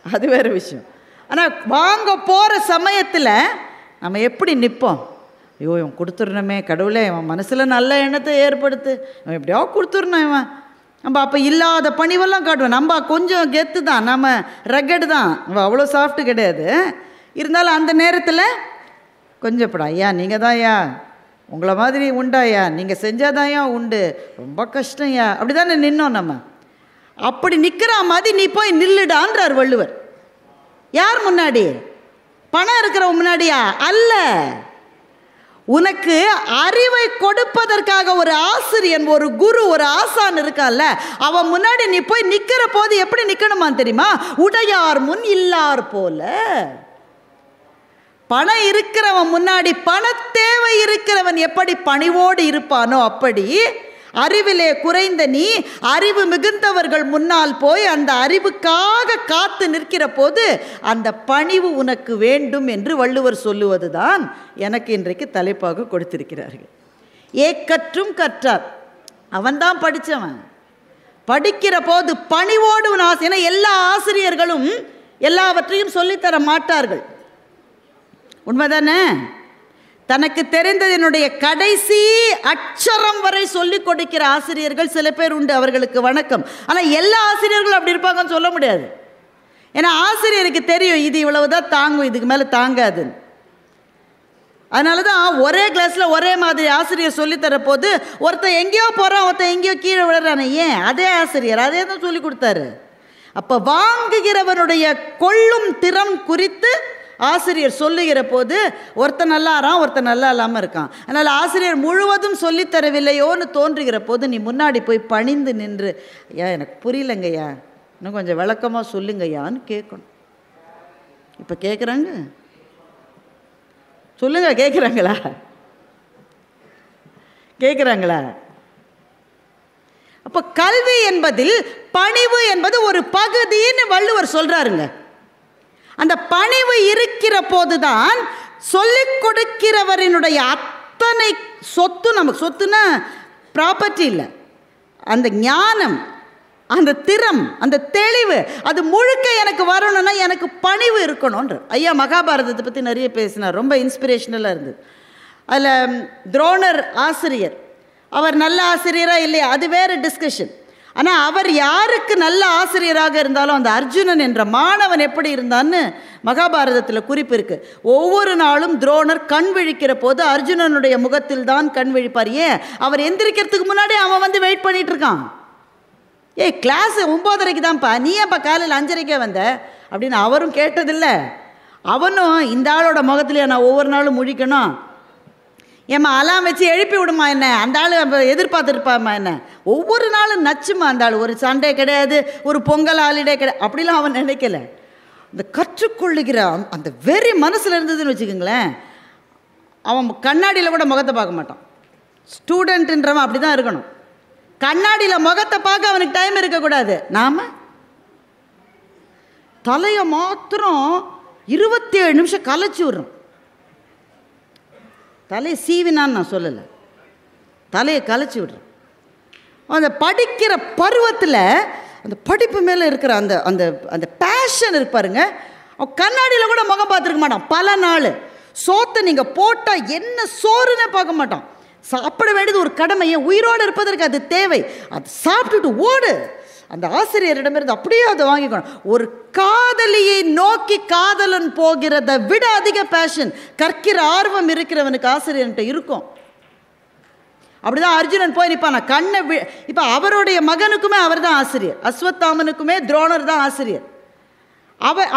அது வேறு விஷயம். ஆனால் வாங்க போகிற சமயத்தில் நம்ம எப்படி நிற்போம்? ஐயோ இவன் கொடுத்துடணுமே, கடவுளே இவன் மனசில் நல்ல எண்ணத்தை ஏற்படுத்து, இவன் எப்படியோ கொடுத்துடணும் இவன். நம்ம அப்போ இல்லாத பணிவெல்லாம் காட்டுவோம். நம்ம கொஞ்சம் கெத்து தான், நம்ம ரக்கெட்டு தான், நம்ம அவ்வளோ சாஃப்ட்டு கிடையாது. இருந்தாலும் அந்த நேரத்தில் கொஞ்சம் இப்படா ஐயா நீங்கள் தான் ஐயா, உங்களை மாதிரி உண்டாயா, நீங்கள் செஞ்சாதாயா உண்டு, ரொம்ப கஷ்டம்யா, அப்படி தானே நின்னோம் நம்ம. அப்படி நிற்கிற மாதிரி நீ போய் நில்லுடான்றார் வள்ளுவர். யார் முன்னாடி? பணம் இருக்கிறவங்க முன்னாடியா? அல்ல. உனக்கு அறிவை கொடுப்பதற்காக ஒரு ஆசிரியன், ஒரு குரு, ஒரு ஆசான் இருக்கான்ல, அவன் முன்னாடி நீ போய் நிற்கிற போது எப்படி நிற்கணுமா தெரியுமா? உடையார் முன் இல்லார் போல. பணம் இருக்கிறவன் முன்னாடி, பண தேவை இருக்கிறவன் எப்படி பணிவோடு இருப்பானோ அப்படி அறிவிலே குறைந்த நீ அறிவு மிகுந்தவர்கள் முன்னால் போய் அந்த அறிவுக்காக காத்து நிற்கிற போது அந்த பணிவு உனக்கு வேண்டும் என்று வள்ளுவர் சொல்லுவது தான் எனக்கு இன்றைக்கு தலைப்பாக கொடுத்திருக்கிறார்கள். ஏக்கற்றும் கற்றார், அவன்தான் படித்தவன். படிக்கிற போது பணிவோடு ஏன்னா எல்லா ஆசிரியர்களும் எல்லாவற்றையும் சொல்லித்தர மாட்டார்கள், உண்மைதானே? தனக்கு தெரிந்ததனுடைய கடைசி அட்சரம் வரை சொல்லிக் கொடுக்கிற ஆசிரியர்கள் சில பேர் உண்டு, அவர்களுக்கு வணக்கம். ஆனால் எல்லா ஆசிரியர்களும் அப்படி இருப்பாங்கன்னு சொல்ல முடியாது. ஏன்னா ஆசிரியருக்கு தெரியும் இது இவ்வளவுதான் தாங்கும், இதுக்கு மேலே தாங்காதுன்னு. அதனால தான் ஒரே கிளாஸில் ஒரே மாதிரி ஆசிரியர் சொல்லித்தர போது ஒருத்தன் எங்கேயோ போகிறான், ஒருத்தன் எங்கேயோ கீழே விழுறானே, ஏன்? அதே ஆசிரியர் அதே தான் சொல்லி கொடுத்தாரு. அப்போ வாங்குகிறவனுடைய கொள்ளும் திறம் குறித்து ஆசிரியர் சொல்லுகிற போது ஒருத்தன் நல்லாறான், ஒருத்தன் நல்லா இல்லாமல் இருக்கான். அதனால் ஆசிரியர் முழுவதும் சொல்லித்தரவில்லையோன்னு தோன்றுகிற போது நீ முன்னாடி போய் பணிந்து நின்று, ஐயா எனக்கு புரியலைங்கய்யா, இன்னும் கொஞ்சம் விளக்கமாக சொல்லுங்கய்யான்னு கேட்கணும். இப்போ கேட்குறாங்க, சொல்லுங்க, கேட்குறாங்களா? கேட்குறாங்களா? அப்போ கல்வி என்பதில் பணிவு என்பது ஒரு பகுதின்னு வள்ளுவர் சொல்கிறாருங்க. அந்த பணிவு இருக்கிற போதுதான் சொல்லிக் கொடுக்கிறவரினுடைய அத்தனை சொத்து, நமக்கு சொத்துன்னா ப்ராப்பர்ட்டி இல்லை, அந்த ஞானம், அந்த திறம், அந்த தெளிவு, அது முழுக்க எனக்கு வரணும்னா எனக்கு பணிவு இருக்கணும்ன்ற. ஐயா மகாபாரதத்தை பற்றி நிறைய பேசினார், ரொம்ப இன்ஸ்பிரேஷனலாக இருந்தது. அதில் துரோணர் ஆசிரியர், அவர் நல்ல ஆசிரியராக இல்லையா அது வேறு டிஸ்கஷன். ஆனால் அவர் யாருக்கு நல்ல ஆசிரியராக இருந்தாலும் அந்த அர்ஜுனன் என்ற மாணவன் எப்படி இருந்தான்னு மகாபாரதத்தில் குறிப்பு இருக்குது. ஒவ்வொரு நாளும் துரோணர் கண் விழிக்கிற போது அர்ஜுனனுடைய முகத்தில் தான் கண் விழிப்பார். ஏன்? அவர் எந்திரிக்கிறதுக்கு முன்னாடி அவன் வந்து வெயிட் பண்ணிகிட்டு இருக்கான். ஏய் கிளாஸு 9:30 தான்ப்பா, நீ ஏன்ப்பா காலையில் 5:30 வந்த அப்படின்னு அவரும் கேட்டதில்லை. அவனும் இந்த ஆளோட முகத்துலையே நான் ஒவ்வொரு நாளும் முழிக்கணும், ஏம்மா அலாம் வச்சு எழுப்பி விடுமா என்ன, அந்த ஆள் எதிர்பார்த்துருப்பாம்மா என்ன, ஒவ்வொரு நாளும் நச்சுமா அந்த ஆள், ஒரு சண்டே கிடையாது, ஒரு பொங்கல் ஹாலிடே கிடையாது, அப்படிலாம் அவன் நினைக்கல. இந்த கற்றுக்கொள்ளுகிற அந்த வெறி மனசில் இருந்ததுன்னு வச்சுக்கோங்களேன், அவன் கண்ணாடியில் கூட முகத்தை பார்க்க மாட்டான். ஸ்டூடெண்ட்டுன்றவன் அப்படி தான் இருக்கணும், கண்ணாடியில் முகத்தை பார்க்க அவனுக்கு டைம் இருக்கக்கூடாது. நாம் தலையை மாத்திரம் 27 நிமிஷம் கலைச்சி விட்றோம். தலையை சீவினான்னு நான் சொல்லலை, தலையை கலைச்சி விட்றேன். அந்த படிக்கிற பருவத்தில் அந்த படிப்பு மேலே இருக்கிற அந்த அந்த அந்த பேஷன் இருப்பாருங்க. அவன் கண்ணாடியில் கூட முகம் பார்த்துருக்க மாட்டான் பல நாள். சோத்தை நீங்கள் போட்டால் என்ன சோறுன்னே பார்க்க மாட்டான். சாப்பிட வேண்டியது ஒரு கடமை, ஏன் உயிரோடு இருப்பதற்கு அது தேவை. அது சாப்பிட்டுட்டு ஓடு. அந்த ஆசிரியரிடமிருந்து அப்படியே அதை வாங்கிக்கணும். ஒரு காதலியை நோக்கி காதலன் போகிறத விட அதிக பேஷன், கற்கிற ஆர்வம் இருக்கிறவனுக்கு ஆசிரியர்கிட்ட இருக்கும். அப்படிதான் அர்ஜுனன் போய் நிற்பான். கண்ணை இப்போ அவருடைய மகனுக்குமே அவர் தான் ஆசிரியர், அஸ்வத்தாமனுக்குமே துரோணர் தான் ஆசிரியர்.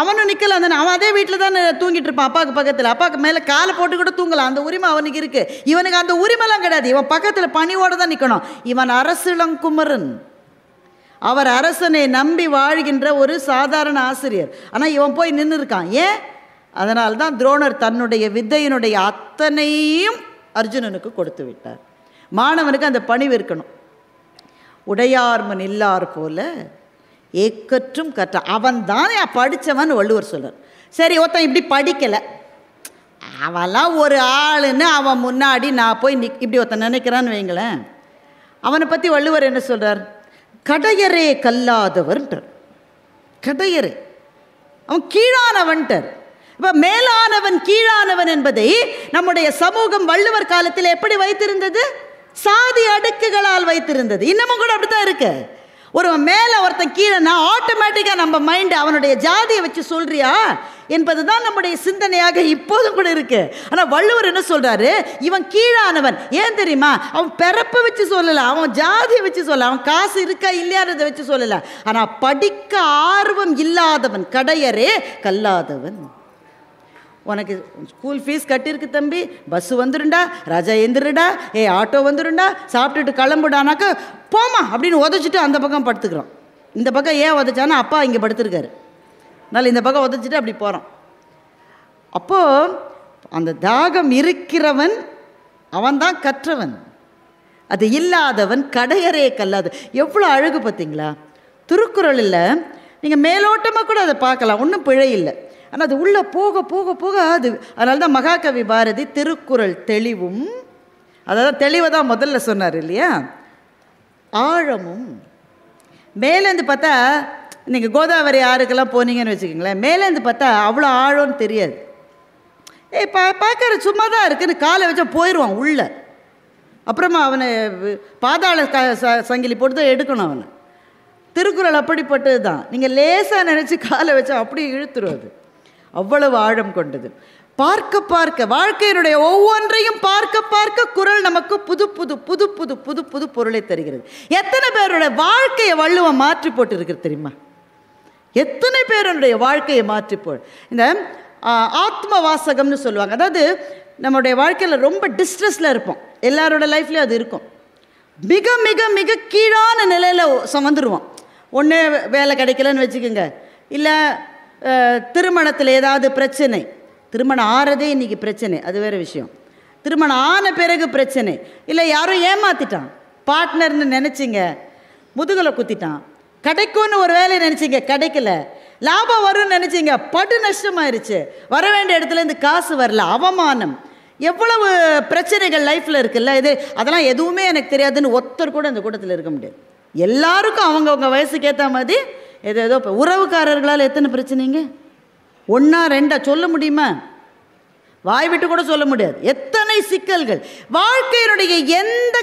அவனும் நிற்கல, அந்த அவன் அதே வீட்டில் தான் தூங்கிட்டு இருப்பான் அப்பாவுக்கு பக்கத்தில். அப்பாவுக்கு மேலே காலை போட்டு கூட தூங்கலாம், அந்த உரிமை அவனுக்கு இருக்குது. இவனுக்கு அந்த உரிமைலாம் கிடையாது, இவன் பக்கத்தில் பணியோடு தான் நிற்கணும். இவன் அரசிளங்குமரன், அவர் அரசனை நம்பி வாழ்கின்ற ஒரு சாதாரண ஆசிரியர். ஆனால் இவன் போய் நின்று இருக்கான். ஏன்? அதனால்தான் துரோணர் தன்னுடைய வித்தையினுடைய அத்தனையும் அர்ஜுனனுக்கு கொடுத்து விட்டார். மாணவனுக்கு அந்த பணிவு இருக்கணும். உடையார்மன் இல்லார் போல ஏக்கற்றும் கற்ற அவன் தான் படித்தவன் வள்ளுவர் சொல்கிறார். சரி, ஒருத்தன் இப்படி படிக்கலை, அவெல்லாம் ஒரு ஆளுன்னு அவன் முன்னாடி நான் போய் இப்படி ஒருத்தன் நினைக்கிறான்னு வைங்களேன், அவனை பற்றி வள்ளுவர் என்ன சொல்கிறார்? கடையரே கல்லாதவன்ட்டார். கடையரே, அவன் கீழானவன்ட்டார். இப்போ மேலானவன் கீழானவன் என்பதை நம்முடைய சமூகம் வள்ளுவர் காலத்தில் எப்படி வைத்திருந்தது? சாதி அடுக்குகளால் வைத்திருந்தது. இன்னமும் கூட அப்படி தான் இருக்கு. ஒரு மேலே ஒருத்தன் கீழேனா ஆட்டோமேட்டிக்காக நம்ம மைண்டு அவனுடைய ஜாதியை வச்சு சொல்றியா என்பது தான் நம்முடைய சிந்தனையாக இப்போதும் கூட இருக்கு. ஆனால் வள்ளுவர் என்ன சொல்றாரு? இவன் கீழானவன். ஏன் தெரியுமா? அவன் பிறப்பை வச்சு சொல்லலை, அவன் ஜாதியை வச்சு சொல்லலை, அவன் காசு இருக்கா இல்லையான்றதை வச்சு சொல்லலை. ஆனால் படிக்க ஆர்வம் இல்லாதவன் கடையரே கல்லாதவன். உனக்கு ஸ்கூல் ஃபீஸ் கட்டியிருக்கு தம்பி, பஸ்ஸு வந்துருண்டா, ராஜா எந்திருடா, ஆட்டோ வந்துருண்டா, சாப்பிட்டுட்டு கிளம்புடானாக்கா போமா அப்படின்னு உதச்சிட்டு அந்த பக்கம் படுத்துக்கிறோம். இந்த பக்கம் ஏன் உதச்சானா அப்பா இங்கே படுத்துருக்காரு, அதனால் இந்த பக்கம் உதச்சிட்டு அப்படி போகிறோம். அப்போது அந்த தாகம் இருக்கிறவன் அவன் தான் கற்றவன், அது இல்லாதவன் கடையரே கல்லாது. எவ்வளோ அழகு பார்த்தீங்களா திருக்குறளில். நீங்கள் மேலோட்டமாக கூட அதை பார்க்கலாம், ஒன்றும் பிழை இல்லை. ஆனால் அது உள்ளே போக போக போக அது, அதனால தான் மகாகவி பாரதி திருக்குறள் தெளிவும், அதாவது தெளிவை தான் முதல்ல சொன்னார் இல்லையா, ஆழமும். மேலேருந்து பார்த்தா நீங்கள் கோதாவரி ஆறுக்கெல்லாம் போனீங்கன்னு வச்சுக்கோங்களேன், மேலேருந்து பார்த்தா அவ்வளோ ஆழம்னு தெரியாது. பார்க்குற சும்மா தான் இருக்குன்னு காலை வச்சா போயிடுவான் உள்ளே. அப்புறமா அவனை பாதாள சங்கிலி போட்டு தான் எடுக்கணும் அவனை. திருக்குறள் அப்படிப்பட்டது தான். நீங்கள் லேசாக நினச்சி காலை வச்சா அப்படி இழுத்துருவது, அவ்வளவு ஆழம் கொண்டது. பார்க்க பார்க்க வாழ்க்கையினுடைய ஒவ்வொன்றையும் பார்க்க பார்க்க குறள் நமக்கு புது புது புது புது புது புது பொருளை தருகிறது. எத்தனை பேருடைய வாழ்க்கையை வள்ளுவம் மாற்றி போட்டு இருக்கிறது தெரியுமா? எத்தனை பேருடைய வாழ்க்கையை மாற்றி போ. இந்த ஆத்ம வாசகம்னு சொல்லுவாங்க. அதாவது நம்மளுடைய வாழ்க்கையில் ரொம்ப டிஸ்ட்ரெஸில் இருப்போம், எல்லாரோட லைஃப்லேயும் அது இருக்கும். மிக மிக மிக கீழான நிலையில் வந்துடுவோம். ஒன்று வேலை கிடைக்கலன்னு வச்சுக்கோங்க, இல்லை திருமணத்தில் ஏதாவது பிரச்சனை, திருமணம் ஆறதே இன்றைக்கி பிரச்சனை, அது வேறு விஷயம். திருமணம் ஆன பிறகு பிரச்சனை, இல்லை யாரும் ஏமாற்றிட்டான், பார்ட்னர்னு நினச்சிங்க முதுகலை குத்திட்டான், கிடைக்கும்னு ஒரு வேலையை நினச்சிங்க கிடைக்கல, லாபம் வரும்னு நினச்சிங்க படு நஷ்டமாயிருச்சு, வர வேண்டிய இடத்துலேருந்து காசு வரல, அவமானம், எவ்வளவு பிரச்சனைகள் லைஃப்பில் இருக்குல்ல. இது அதெல்லாம் எதுவுமே எனக்கு தெரியாதுன்னு ஒருத்தர் கூட அந்த கூட்டத்தில் இருக்க முடியாது. எல்லாருக்கும் அவங்கவுங்க வயசுக்கு ஏற்ற மாதிரி ஏதோ இப்போ உறவுக்காரர்களால் எத்தனை பிரச்சனைங்க, ஒன்றா ரெண்டா சொல்ல முடியுமா? வாய் விட்டு கூட சொல்ல முடியாது. எத்தனை சிக்கல்கள் வாழ்க்கையினுடைய எந்த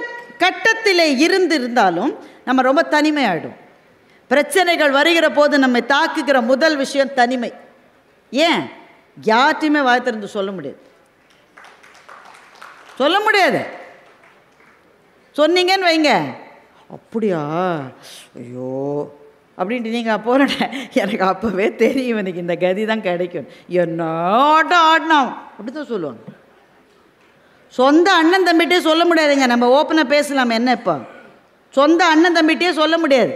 கட்டத்தில் இருந்தாலும் நம்ம ரொம்ப தனிமையாயிடும். பிரச்சனைகள் வருகிற போது நம்மை தாக்குகிற முதல் விஷயம் தனிமை. ஏன்? யார்ட்டையுமே வாய் திறந்து சொல்ல முடியாது, சொல்ல முடியாது. சொன்னீங்கன்னு வைங்க, அப்படியா ஐயோ அப்படின்ட்டு நீங்கள் போகிற எனக்கு அப்போவே தெரியும் எனக்கு இந்த கதி தான் கிடைக்கும், என்ன ஆட்டம் ஆடினோம் அப்படி தான் சொல்லுவாங்க. சொந்த அண்ணன் தம்பிகிட்டே சொல்ல முடியாதுங்க. நம்ம ஓப்பனாக பேசலாம், என்ன இப்போ சொந்த அண்ணன் தம்பிகிட்டே சொல்ல முடியாது.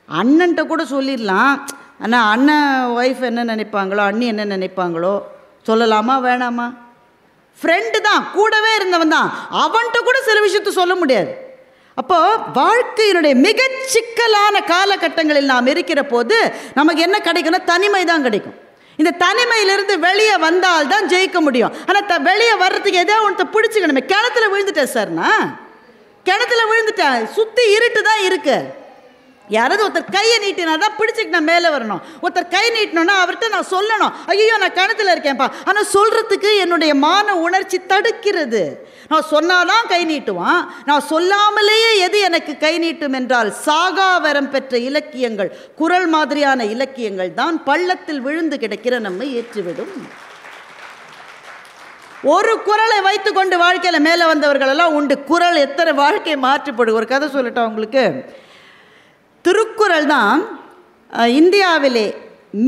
அண்ணன்ட்ட கூட சொல்லிடலாம், ஆனால் அண்ணன் ஒய்ஃப் என்ன நினைப்பாங்களோ, அண்ணி என்ன நினைப்பாங்களோ சொல்லலாமா வேணாமா? ஃப்ரெண்டு தான், கூடவே இருந்தவன் தான், அவன்கிட்ட கூட சில விஷயத்த சொல்ல முடியாது. அப்போது வாழ்க்கையினுடைய மிக சிக்கலான காலகட்டங்களில் நாம் இருக்கிற போது நமக்கு என்ன கிடைக்கும்னா தனிமை தான் கிடைக்கும். இந்த தனிமையிலிருந்து வெளியே வந்தால் தான் ஜெயிக்க முடியும். ஆனால் வெளியே வர்றதுக்கு ஏதோ ஒன்று பிடிச்சிக்கணுமே. கிணத்துல விழுந்துட்டேன் சார்னா, கிணத்துல விழுந்துட்டேன், சுற்றி இருட்டு தான் இருக்கு. யாராவது ஒருத்தர் கையை நீட்டினா தான் பிடிச்சிட்டு நான் மேலே வரணும். ஒருத்தர் கை நீட்டினோன்னா அவர்கிட்ட நான் சொல்லணும், ஐயோ நான் கிணத்துல இருக்கேன்ப்பா. ஆனால் சொல்கிறதுக்கு என்னுடைய மான உணர்ச்சி தடுக்கிறது. நான் சொன்னாதான் கை நீட்டுவான், நான் சொல்லாமலேயே எது எனக்கு கை நீட்டும் என்றால் சாகாவரம் பெற்ற இலக்கியங்கள், குறள் மாதிரியான இலக்கியங்கள் தான் பள்ளத்தில் விழுந்து கிடக்கிற நம்மை ஏற்றிவிடும். ஒரு குறளை வைத்து கொண்டு வாழ்க்கையில் மேலே வந்தவர்கள் எல்லாம் உண்டு. குறள் எத்தனை வாழ்க்கையை மாற்றப்படும். ஒரு கதை சொல்லட்டா உங்களுக்கு. திருக்குறள் தான் இந்தியாவிலே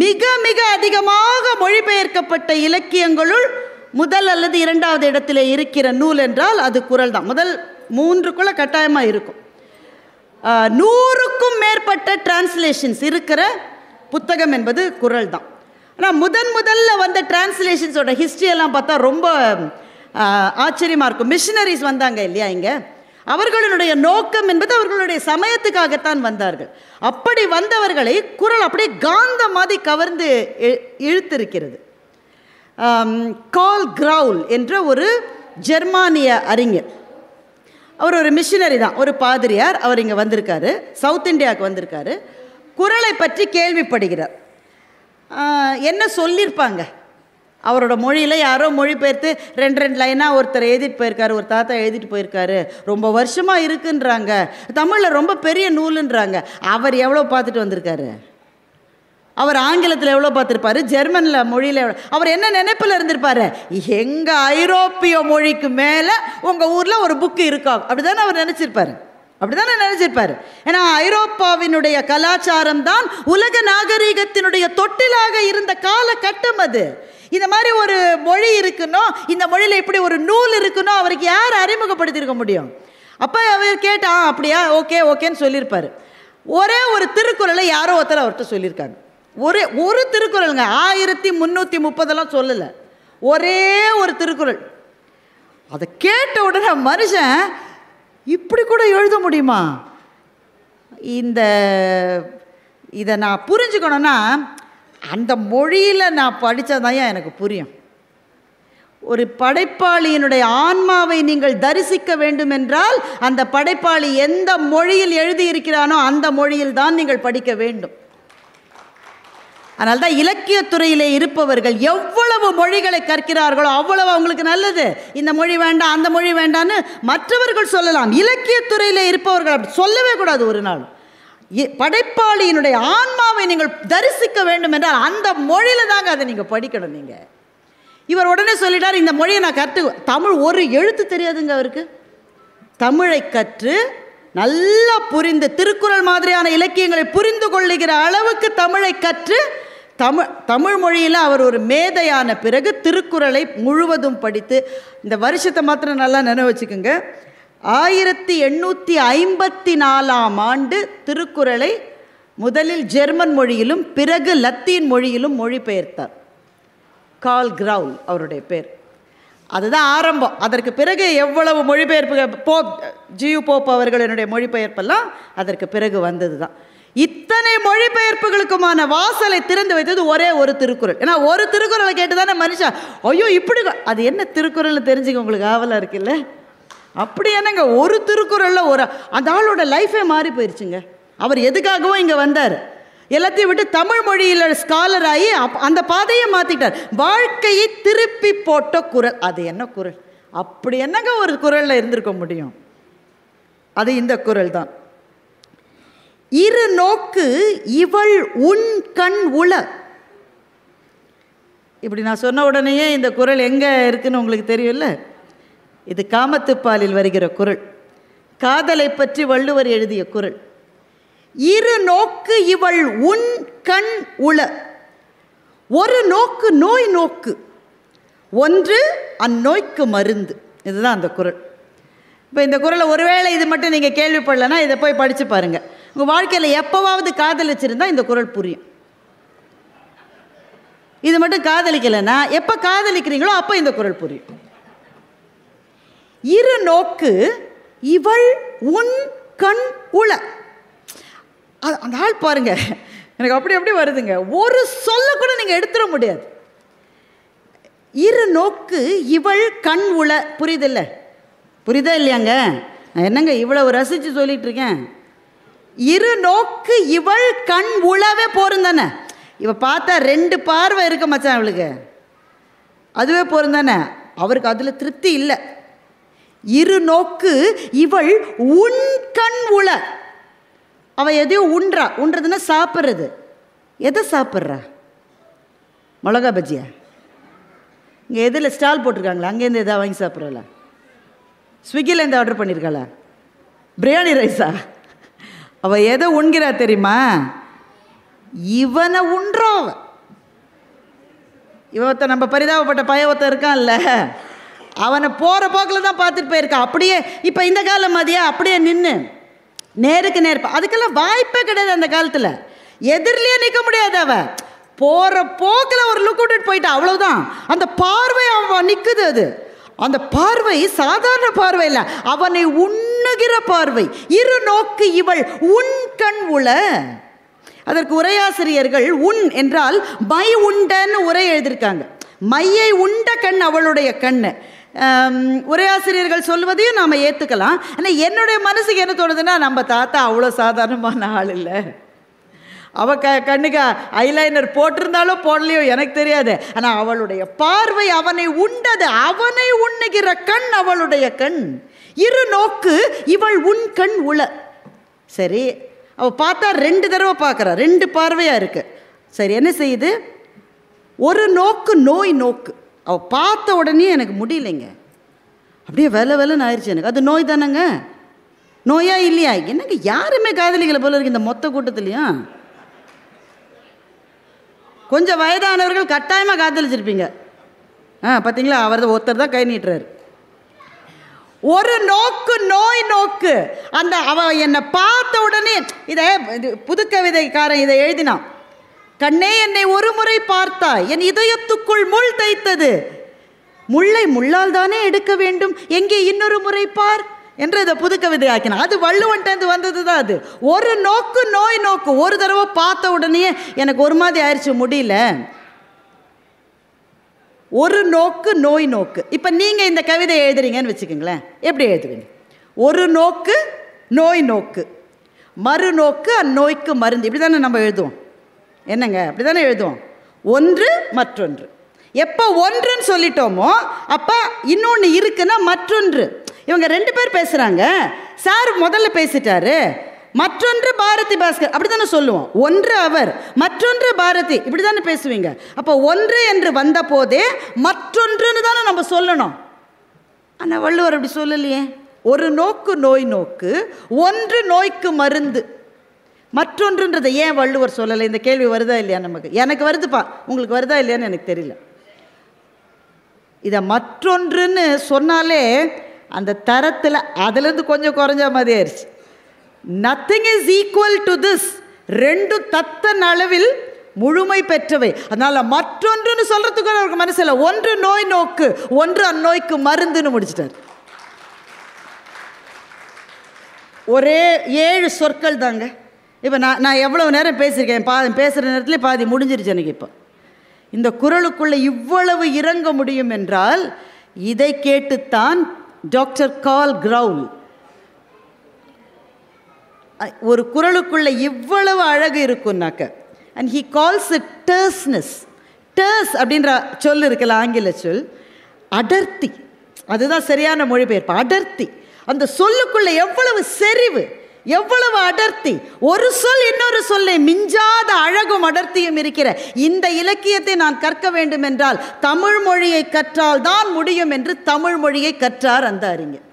மிக மிக அதிகமாக மொழிபெயர்க்கப்பட்ட இலக்கியங்களுள் முதல் அல்லது இரண்டாவது இடத்திலே இருக்கிற நூல் என்றால் அது குறள் தான். முதல் 3க்குள்ள கட்டாயமாக இருக்கும். 100க்கும் மேற்பட்ட டிரான்ஸ்லேஷன்ஸ் இருக்கிற புத்தகம் என்பது குறள் தான். ஆனால் முதல்ல வந்த டிரான்ஸ்லேஷன்ஸோட ஹிஸ்ட்ரியெல்லாம் பார்த்தா ரொம்ப ஆச்சரியமாக இருக்கும். மிஷினரிஸ் வந்தாங்க இல்லையா இங்கே, அவர்களுடைய நோக்கம் என்பது அவர்களுடைய சமயத்துக்காகத்தான் வந்தார்கள். அப்படி வந்தவர்களை குறள் அப்படியே காந்த மாதிரி கவர்ந்து இழுத்திருக்கிறது. கால் கிரவுல் என்ற ஒரு ஜெர்மானிய அறிஞர், அவர் ஒரு மிஷினரி தான், ஒரு பாதிரியார். அவர் இங்கே வந்திருக்காரு, சவுத் இந்தியாவுக்கு வந்திருக்காரு. குறளை பற்றி கேள்விப்படுகிறார். என்ன சொல்லியிருப்பாங்க அவரோட மொழியில், யாரோ மொழிபெயர்த்து 2 லைனாக ஒருத்தர் எழுதிட்டு போயிருக்காரு, ஒரு தாத்தா எழுதிட்டு போயிருக்காரு. ரொம்ப வருஷமாக இருக்குன்றாங்க, தமிழில் ரொம்ப பெரிய நூலுன்றாங்க. அவர் எவ்வளோ பார்த்துட்டு வந்திருக்காரு? அவர் ஆங்கிலத்தில் எவ்வளோ பார்த்துருப்பாரு, ஜெர்மனில் மொழியில் எவ்வளோ? அவர் என்ன நினைப்பில் இருந்திருப்பாரு? எங்கள் ஐரோப்பிய மொழிக்கு மேலே உங்கள் ஊரில் ஒரு புக்கு இருக்கா, அப்படி தானே அவர் நினச்சிருப்பார். அப்படிதானே நினைச்சிருப்பாரு. ஏன்னா ஐரோப்பாவினுடைய கலாச்சாரம் தான் உலக நாகரீகத்தினுடைய தொட்டிலாக இருந்த காலகட்டம் அது. இந்த மாதிரி ஒரு மொழி இருக்கணும், இந்த மொழியில் இப்படி ஒரு நூல் இருக்கணும், அவருக்கு யார் அறிமுகப்படுத்தியிருக்க முடியும்? அப்போ அவர் கேட்டா அப்படியா, ஓகேன்னு சொல்லியிருப்பார். ஒரே ஒரு திருக்குறளை யாரோ ஒருத்தர் அவர்கிட்ட சொல்லியிருக்காங்க. ஒரு திருக்குறளுங்க, 1330 சொல்லலை, ஒரே ஒரு திருக்குறள். அதை கேட்ட உடனே மனுஷன் இப்படி கூட எழுத முடியுமா? இதை நான் புரிஞ்சுக்கணுன்னா அந்த மொழியில் நான் படித்ததான் எனக்கு புரியும். ஒரு படைப்பாளியினுடைய ஆன்மாவை நீங்கள் தரிசிக்க வேண்டும் என்றால் அந்த படைப்பாளி எந்த மொழியில் எழுதியிருக்கிறானோ அந்த மொழியில் தான் நீங்கள் படிக்க வேண்டும். அதனால்தான் இலக்கியத்துறையிலே இருப்பவர்கள் எவ்வளவு மொழிகளை கற்கிறார்களோ அவ்வளவு அவங்களுக்கு நல்லது. இந்த மொழி வேண்டாம், அந்த மொழி வேண்டான்னு மற்றவர்கள் சொல்லலாம். இலக்கியத்துறையிலே இருப்பவர்கள் அப்படி சொல்லவே கூடாது ஒரு நாள். படைப்பாளியினுடைய ஆன்மாவை நீங்கள் தரிசிக்க வேண்டும் என்றால் அந்த மொழியில் தாங்க அதை நீங்கள் படிக்கணும். நீங்கள் இவர் உடனே சொல்லிட்டார், இந்த மொழியை நான் தமிழ் ஒரு எழுத்து தெரியாதுங்க அவருக்கு. தமிழை கற்று நல்லா புரிந்து திருக்குறள் மாதிரியான இலக்கியங்களை புரிந்து கொள்ளுகிற அளவுக்கு தமிழை கற்று தமிழ் மொழியில் அவர் ஒரு மேதையான பிறகு திருக்குறளை முழுவதும் படித்து, இந்த வருஷத்தை மாத்திரம் நல்லா நினைவு வச்சுக்கோங்க, 1854ஆம் ஆண்டு திருக்குறளை முதலில் ஜெர்மன் மொழியிலும் பிறகு லத்தீன் மொழியிலும் மொழிபெயர்த்தார். கால் கிரவுல் அவருடைய பேர். அதுதான் ஆரம்பம். அதற்கு பிறகு எவ்வளவு மொழிபெயர்ப்பு, ஜியு போப் அவர்களுடைய மொழிபெயர்ப்பெல்லாம் அதற்கு பிறகு வந்தது தான். இத்தனை மொழிபெயர்ப்புகளுக்குமான வாசலை திறந்து வைத்தது ஒரே ஒரு திருக்குறள். ஏன்னா ஒரு திருக்குறளை கேட்டு தானே மனுஷன் ஐயோ இப்படி அது என்ன திருக்குறள்னு தெரிஞ்சுக்க உங்களுக்கு ஆவலாக இருக்குல்ல. அப்படி என்னங்க ஒரு திருக்குறளில் அந்த ஆளோட லைஃபே மாறி போயிடுச்சுங்க. அவர் எதுக்காகவும் இங்கே வந்தார், எல்லாத்தையும் விட்டு தமிழ் மொழியில் ஸ்காலர் ஆகி அந்த பாதையை மாற்றிட்டார். வாழ்க்கையை திருப்பி போட்ட குறள். அது என்ன குறள்? அப்படி என்னங்க ஒரு குறளில் இருந்திருக்க முடியும்? அது இந்த குறள் தான். இரு நோக்கு இவள் உன் கண் உள. இப்படி நான் சொன்ன உடனேயே இந்த குறள் எங்கே இருக்குன்னு உங்களுக்கு தெரியும்ல. இது காமத்துப்பாலில் வருகிற குறள், காதலை பற்றி வள்ளுவர் எழுதிய குறள். இரு நோக்கு இவள் உன் கண் உள. ஒரு நோக்கு நோய் நோக்கு, ஒன்று அந்நோய்க்கு மருந்து. இதுதான் அந்த குறள். இப்போ இந்த குறளை ஒருவேளை இது மட்டும் நீங்கள் கேள்விப்படலைன்னா இதை போய் படித்து பாருங்கள். உங்கள் வாழ்க்கையில் எப்போவாவது காதலிச்சிருந்தா இந்த குறள் புரியும். இது மட்டும் காதலிக்கலைன்னா எப்போ காதலிக்கிறீங்களோ அப்போ இந்த குறள் புரியும். இரு நோக்கு இவள் உன் கண் உள. அந்த ஆள் பாருங்க, எனக்கு அப்படி வருதுங்க. ஒரு சொல்ல கூட நீங்கள் எடுத்துட முடியாது. இரு நோக்கு இவள் கண் உள. புரியுதில்ல? புரியுதா இல்லையாங்க? நான் என்னங்க இவ்வளவு ரசித்து சொல்லிட்டு இருக்கேன். இரு நோக்கு இவள் கண் உளவே போரும் தானே. இவ பார்த்தா 2 பார்வை இருக்க மச்சான் அவளுக்கு, அதுவே போரும் தானே. அவருக்கு அதில் திருப்தி இல்லை. இரு நோக்கு இவள் உன் கண் உள. அவள் எதையும் உண்றதுன்னா சாப்பிட்றது. எதை சாப்பிட்றா? மிளகா பஜ்ஜியா? இங்கே எதில் ஸ்டால் போட்டிருக்காங்களா? அங்கேருந்து எதாவது வாங்கி சாப்பிட்றல? ஸ்விக்கிலேருந்து ஆர்டர் பண்ணியிருக்காளா? பிரியாணி ரைஸா? அவள் எதை உண்கிறா தெரியுமா? இவனை உண்றோம். இவத்த நம்ம பரிதாபப்பட்ட பயவத்தை இருக்கான்ல, அவனை போகிற போக்கில் தான் பார்த்துட்டு போயிருக்கான். அப்படியே இப்போ இந்த காலம் மாதிரியா அப்படியே நின்று நேருக்கு நேர், அதுக்கெல்லாம் வாய்ப்பே கிடையாது. அந்த காலத்தில் எதிரிலேயே நிற்க முடியாது. அவன் போகிற போக்கில் ஒரு லுக் விட்டுட்டு போயிட்டான், அவ்வளோதான். அந்த பார்வை அவன் நிற்குது. அது அந்த பார்வை சாதாரண பார்வை இல்லை, அவனை உண்ணுகிற பார்வை. இரு நோக்கு இவள் உன் கண் உள. அதற்கு உரையாசிரியர்கள் உண் என்றால் மை உண்டன்னு உரை எழுதியிருக்காங்க. மையை உண்ட கண் அவளுடைய கண். உரையாசிரியர்கள் சொல்வதையும் நாம் ஏற்றுக்கலாம். ஆனால் என்னுடைய மனசுக்கு என்ன தோணுதுன்னா, நம்ம தாத்தா அவ்வளோ சாதாரணமான ஆள் இல்லை. அவள் கண்ணுக்கு ஐலைனர் போட்டிருந்தாலோ போடலையோ எனக்கு தெரியாது. ஆனால் அவளுடைய பார்வை அவனை உண்டது. அவனை உண்ணுகிற கண் அவளுடைய கண். இரு நோக்கு இவள் உன் கண் உள. சரி, அவள் பார்த்தா 2 தடவை பார்க்குறா, 2 பார்வையாக இருக்கு. சரி, என்ன செய்யுது? ஒரு நோக்கு நோய் நோக்கு. அவள் பார்த்த உடனே எனக்கு முடியலைங்க, அப்படியே வெலைன்னு ஆயிடுச்சு எனக்கு. அது நோய் தானேங்க? நோயா இல்லையா? என்னங்க யாருமே காதலிகளை போல இருக்கு இந்த மொத்த கூட்டத்துலையும். கொஞ்சம் வயதானவர்கள் கட்டாயமாக காதலிச்சிருப்பீங்க. பார்த்தீங்களா? அவர் ஒருத்தர் தான் கை நீட்டுறாரு. ஒரு நோக்கு நோய் நோக்கு. அந்த அவன் என்னை பார்த்த உடனே, இதை புதுக்கவிதைக்காரன் இதை எழுதினான். கண்ணே என்னை ஒரு முறை பார்த்தாய், என் இதயத்துக்குள் முள் தைத்தது. முள்ளை முள்ளால் தானே எடுக்க வேண்டும், எங்கே இன்னொரு முறை பார் என்று இதை புதுக்கவிதை ஆக்கினான். அது வள்ளுவன்ட்டு வந்தது தான். அது ஒரு நோக்கு நோய் நோக்கு. ஒரு தடவை பார்த்த உடனே எனக்கு ஒரு மாதிரி ஆயிடுச்சு, முடியல. ஒரு நோக்கு நோய் நோக்கு. இப்போ நீங்கள் இந்த கவிதை எழுதுறீங்கன்னு வச்சுக்கோங்களேன், எப்படி எழுதுவீங்க? ஒரு நோக்கு நோய் நோக்கு, மறுநோக்கு அந்நோய்க்கு மருந்து. இப்படி தானே நம்ம எழுதுவோம். என்னங்க, அப்படி தானே எழுதுவோம். ஒன்று மற்றொன்று. எப்போ ஒன்றுன்னு சொல்லிட்டோமோ அப்போ இன்னொன்று இருக்குன்னா மற்றொன்று. இவங்க 2 பேர் பேசுகிறாங்க. சார் முதல்ல பேசிட்டாரு, மற்றொன்று பாரதி பாஸ்கர், அப்படி தானே சொல்லுவோம். ஒன்று அவர், மற்றொன்று பாரதி, இப்படி தானே பேசுவீங்க. அப்போ ஒன்று என்று வந்த போதே மற்றொன்றுன்னு தானே நம்ம சொல்லணும். ஆனால் வள்ளுவர் அப்படி சொல்லலையே. ஒரு நோக்கு நோய் நோக்கு, ஒன்று நோய்க்கு மருந்து. மற்றொன்றுன்றதை ஏன் வள்ளுவர் சொல்லலை? இந்த கேள்வி வருதா இல்லையா நமக்கு? எனக்கு வருதுப்பா, உங்களுக்கு வருதா இல்லையான்னு எனக்கு தெரியல. இதை மற்றொன்றுன்னு சொன்னாலே அந்த தரத்தில் அதுலேருந்து கொஞ்சம் குறைஞ்ச மாதிரி ஆயிடுச்சு. Nothing is equal to this. 2 தத்தன் அளவில் முழுமை பெற்றவை. அதனால் மற்றொன்றுன்னு சொல்கிறதுக்கு அவருக்கு மனசில் ஒன்று நோய் நோக்கு, ஒன்று அந்நோய்க்கு மருந்துன்னு முடிச்சிட்டார். ஒரே 7 சொற்கள் தாங்க. இப்போ நான் எவ்வளோ நேரம் பேசியிருக்கேன், பேசுகிற நேரத்தில் பாதி முடிஞ்சிருச்சு எனக்கு. இப்போ இந்த குறளுக்குள்ளே இவ்வளவு இறங்க முடியும் என்றால் இதை கேட்டுத்தான் டாக்டர் கார்ல் கிரவுல் ஒரு குறளுக்குள்ளே இவ்வளவு அழகு இருக்குன்னாக்க, அண்ட் ஹி கால்ஸ் இட் டர்ஸ்னஸ். டர்ஸ் அப்படின்ற சொல் இருக்குல்ல, ஆங்கில சொல், அடர்த்தி. அதுதான் சரியான மொழிபெயர்ப்பு, அடர்த்தி. அந்த சொல்லுக்குள்ளே எவ்வளவு செறிவு, எவ்வளவு அடர்த்தி. ஒரு சொல் இன்னொரு சொல்லை மிஞ்சாத அழகும் அடர்த்தியும் இருக்கிற இந்த இலக்கியத்தை நான் கற்க வேண்டும் என்றால் தமிழ் மொழியை கற்றால் தான் முடியும் என்று தமிழ் மொழியை கற்றார் அந்த அறிஞர்.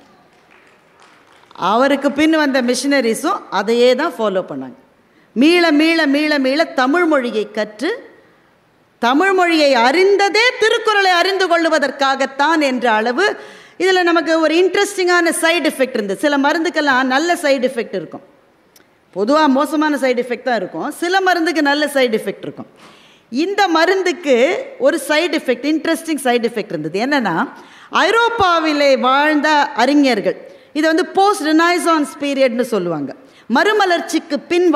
அவருக்கு பின் வந்த மிஷினரிஸும் அதையே தான் ஃபாலோ பண்ணாங்க. மீள மீள மீள மீள தமிழ் மொழியை கற்று, தமிழ் மொழியை அறிந்ததே திருக்குறளை அறிந்து கொள்வதற்காகத்தான் என்ற அளவு. இதில் நமக்கு ஒரு இன்ட்ரெஸ்டிங்கான சைடு எஃபெக்ட் இருந்தது. சில மருந்துக்கெல்லாம் நல்ல சைடு எஃபெக்ட் இருக்கும், பொதுவாக மோசமான சைடு எஃபெக்ட் தான் இருக்கும். சில மருந்துக்கு நல்ல சைடு எஃபெக்ட் இருக்கும். இந்த மருந்துக்கு ஒரு side effect, interesting side effect இருந்தது. என்னென்னா, ஐரோப்பாவிலே வாழ்ந்த அறிஞர்கள், இதை போஸ்ட் ரினைசான்ஸ் பீரியட்னு சொல்லுவாங்க. மறுமலர்ச்சிக்கு பின்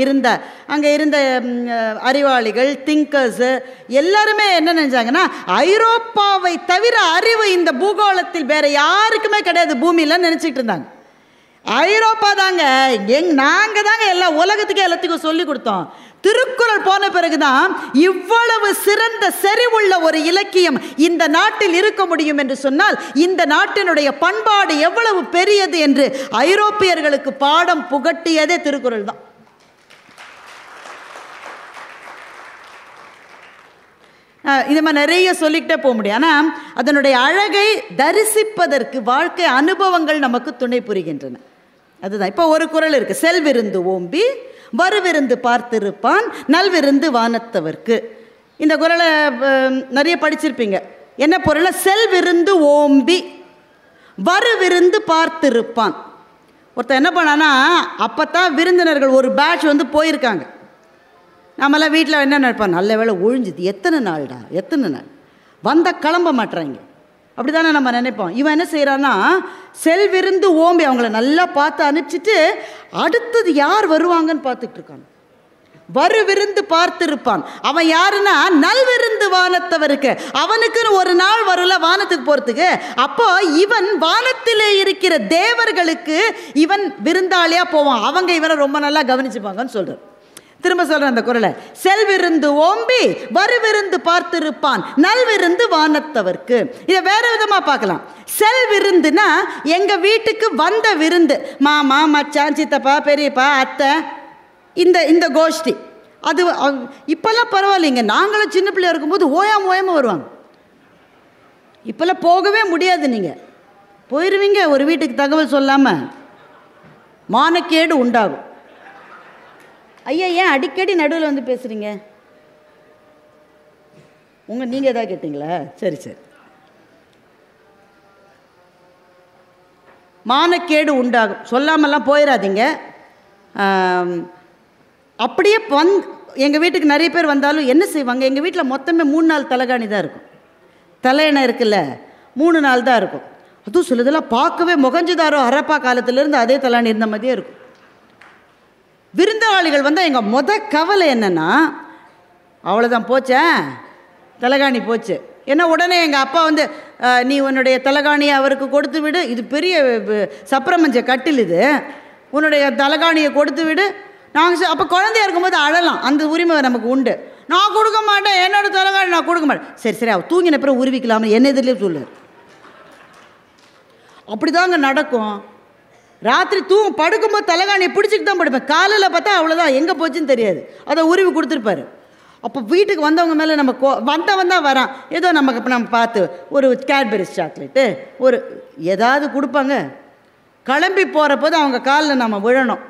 இருந்த அங்கே இருந்த அறிவாளிகள், திங்கர்ஸு எல்லாருமே என்ன நினைச்சாங்கன்னா, ஐரோப்பாவை தவிர அறிவு இந்த பூகோளத்தில் வேற யாருக்குமே கிடையாது பூமியில் நினச்சிட்டு இருந்தாங்க. ஐரோப்பா தாங்க, நாங்கள் தாங்க எல்லா உலகத்துக்கே எல்லாத்துக்கும் சொல்லி கொடுத்தோம். திருக்குறள் போன பிறகுதான் இவ்வளவு சிறந்த செறிவுள்ள ஒரு இலக்கியம் இந்த நாட்டில் இருக்க முடியும் என்று சொன்னால் இந்த நாட்டினுடைய பண்பாடு எவ்வளவு பெரியது என்று ஐரோப்பியர்களுக்கு பாடம் புகட்டியதே திருக்குறள் தான். இந்த மாதிரி நிறைய சொல்லிக்கிட்டே போக முடியும். ஆனால் அதனுடைய அழகை தரிசிப்பதற்கு வாழ்க்கை அனுபவங்கள் நமக்கு துணை புரிகின்றன. அதுதான் இப்போ ஒரு குறள் இருக்குது, செல்விருந்து ஓம்பி வருவிருந்து பார்த்திருப்பான் நல்விருந்து வானத்தவர்க்கு. இந்த குறளை நிறைய படிச்சிருப்பீங்க. என்ன பொருள்? செல்விருந்து ஓம்பி வருவிருந்து பார்த்திருப்பான். ஒருத்தர் என்ன பண்ணான்னா, அப்போ தான் விருந்தினர்கள் ஒரு பேட்ச் வந்து போயிருக்காங்க. நம்மளாம் வீட்டில் என்ன நினைப்போம், நல்ல வேளை ஒழிஞ்சுது, எத்தனை நாள் வந்தால் கிளம்ப மாட்டுறாங்க, அப்படி தானே நம்ம நினைப்போம். இவன் என்ன செய்கிறான்னா, செல்விருந்து ஓம்பி அவங்கள நல்லா பார்த்து அனுப்பிச்சிட்டு அடுத்தது யார் வருவாங்கன்னு பார்த்துட்டு இருக்கான். வருவிருந்து பார்த்திருப்பான். அவன் யாருன்னா நல்விருந்து வானத்தவருக்கு. அவனுக்குன்னு ஒரு நாள் வரல வானத்துக்கு போகிறதுக்கு. அப்போ இவன் வானத்திலே இருக்கிற தேவர்களுக்கு இவன் விருந்தாளியாக போவான். அவங்க இவனை ரொம்ப நல்லா கவனிச்சுப்பாங்கன்னு சொல்கிறார். திரும்ப சொல்கிறேன் அந்த குறளை, செல்விருந்து ஓம்பி வருவிருந்து பார்த்திருப்பான் நல்விருந்து வானத்தவர்க்கு. இதை வேற விதமாக பார்க்கலாம். செல்விருந்துனா எங்கள் வீட்டுக்கு வந்த விருந்து, மாமா மச்சான் சித்தப்பா பெரியப்பா அத்தை, இந்த கோஷ்டி. அது இப்போல்லாம் பரவாயில்லைங்க. நாங்களும் சின்ன பிள்ளையா இருக்கும்போது ஓயாமல் வருவாங்க. இப்போல்லாம் போகவே முடியாது. நீங்கள் போயிடுவீங்க ஒரு வீட்டுக்கு தகவல் சொல்லாமல், மானக்கேடு உண்டாகும். ஐயா ஏன் அடிக்கடி நடுவில் வந்து பேசுகிறீங்க? நீங்கள் எதாவது கேட்டிங்களா? சரி. மானக்கேடு உண்டாகும், சொல்லாமல்லாம் போயிடாதீங்க. அப்படியே எங்கள் வீட்டுக்கு நிறைய பேர் வந்தாலும் என்ன செய்வாங்க, எங்கள் வீட்டில் மொத்தமே 3 நாள் தலைகாணி தான் இருக்கும். தலையணை இருக்குல்ல, 3 நாள் தான் இருக்கும். அதுவும் சிலதெல்லாம் பார்க்கவே முகஞ்சுதாரோ ஹரப்பா காலத்திலேருந்து அதே தலையணை இருந்த மாதிரியே இருக்கும். விருந்தாளிகள் வந்தால் எங்கள் கவலை என்னென்னா, அவ்வளோதான் போச்சேன், தலைகாணி போச்சு. ஏன்னா உடனே எங்கள் அப்பா வந்து, நீ உன்னுடைய தலைகாணியை அவருக்கு கொடுத்து விடு, இது பெரிய சப்பரமஞ்ச கட்டில், இது உன்னுடைய தலைகாணியை கொடுத்து விடு. நாங்கள் அப்போ குழந்தையா இருக்கும்போது அழலாம், அந்த உரிமை நமக்கு உண்டு. நான் கொடுக்க மாட்டேன், என்னோட தலைகாணி நான் கொடுக்க மாட்டேன். சரி அவள் தூங்கின பிறகு உருவிக்கலாம்னு என்ன எதிரிலே சொல்லுவார். அப்படி தாங்க நடக்கும். ராத்திரி படுக்கும்போது தலைகாணியை பிடிச்சிட்டு தான் படுப்பேன். காலையில் பார்த்தா அவ்வளோதான், எங்கே போச்சுன்னு தெரியாது. அதை உருவி கொடுத்துருப்பாரு. அப்போ வீட்டுக்கு வந்தவங்க மேலே நம்ம வந்தவன் தான் வரான், ஏதோ நம்ம பார்த்து ஒரு கேட்பரிஸ் சாக்லேட்டு ஒரு ஏதாவது கொடுப்பாங்க. கிளம்பி போகிற போது அவங்க காலில் நம்ம விழணும்.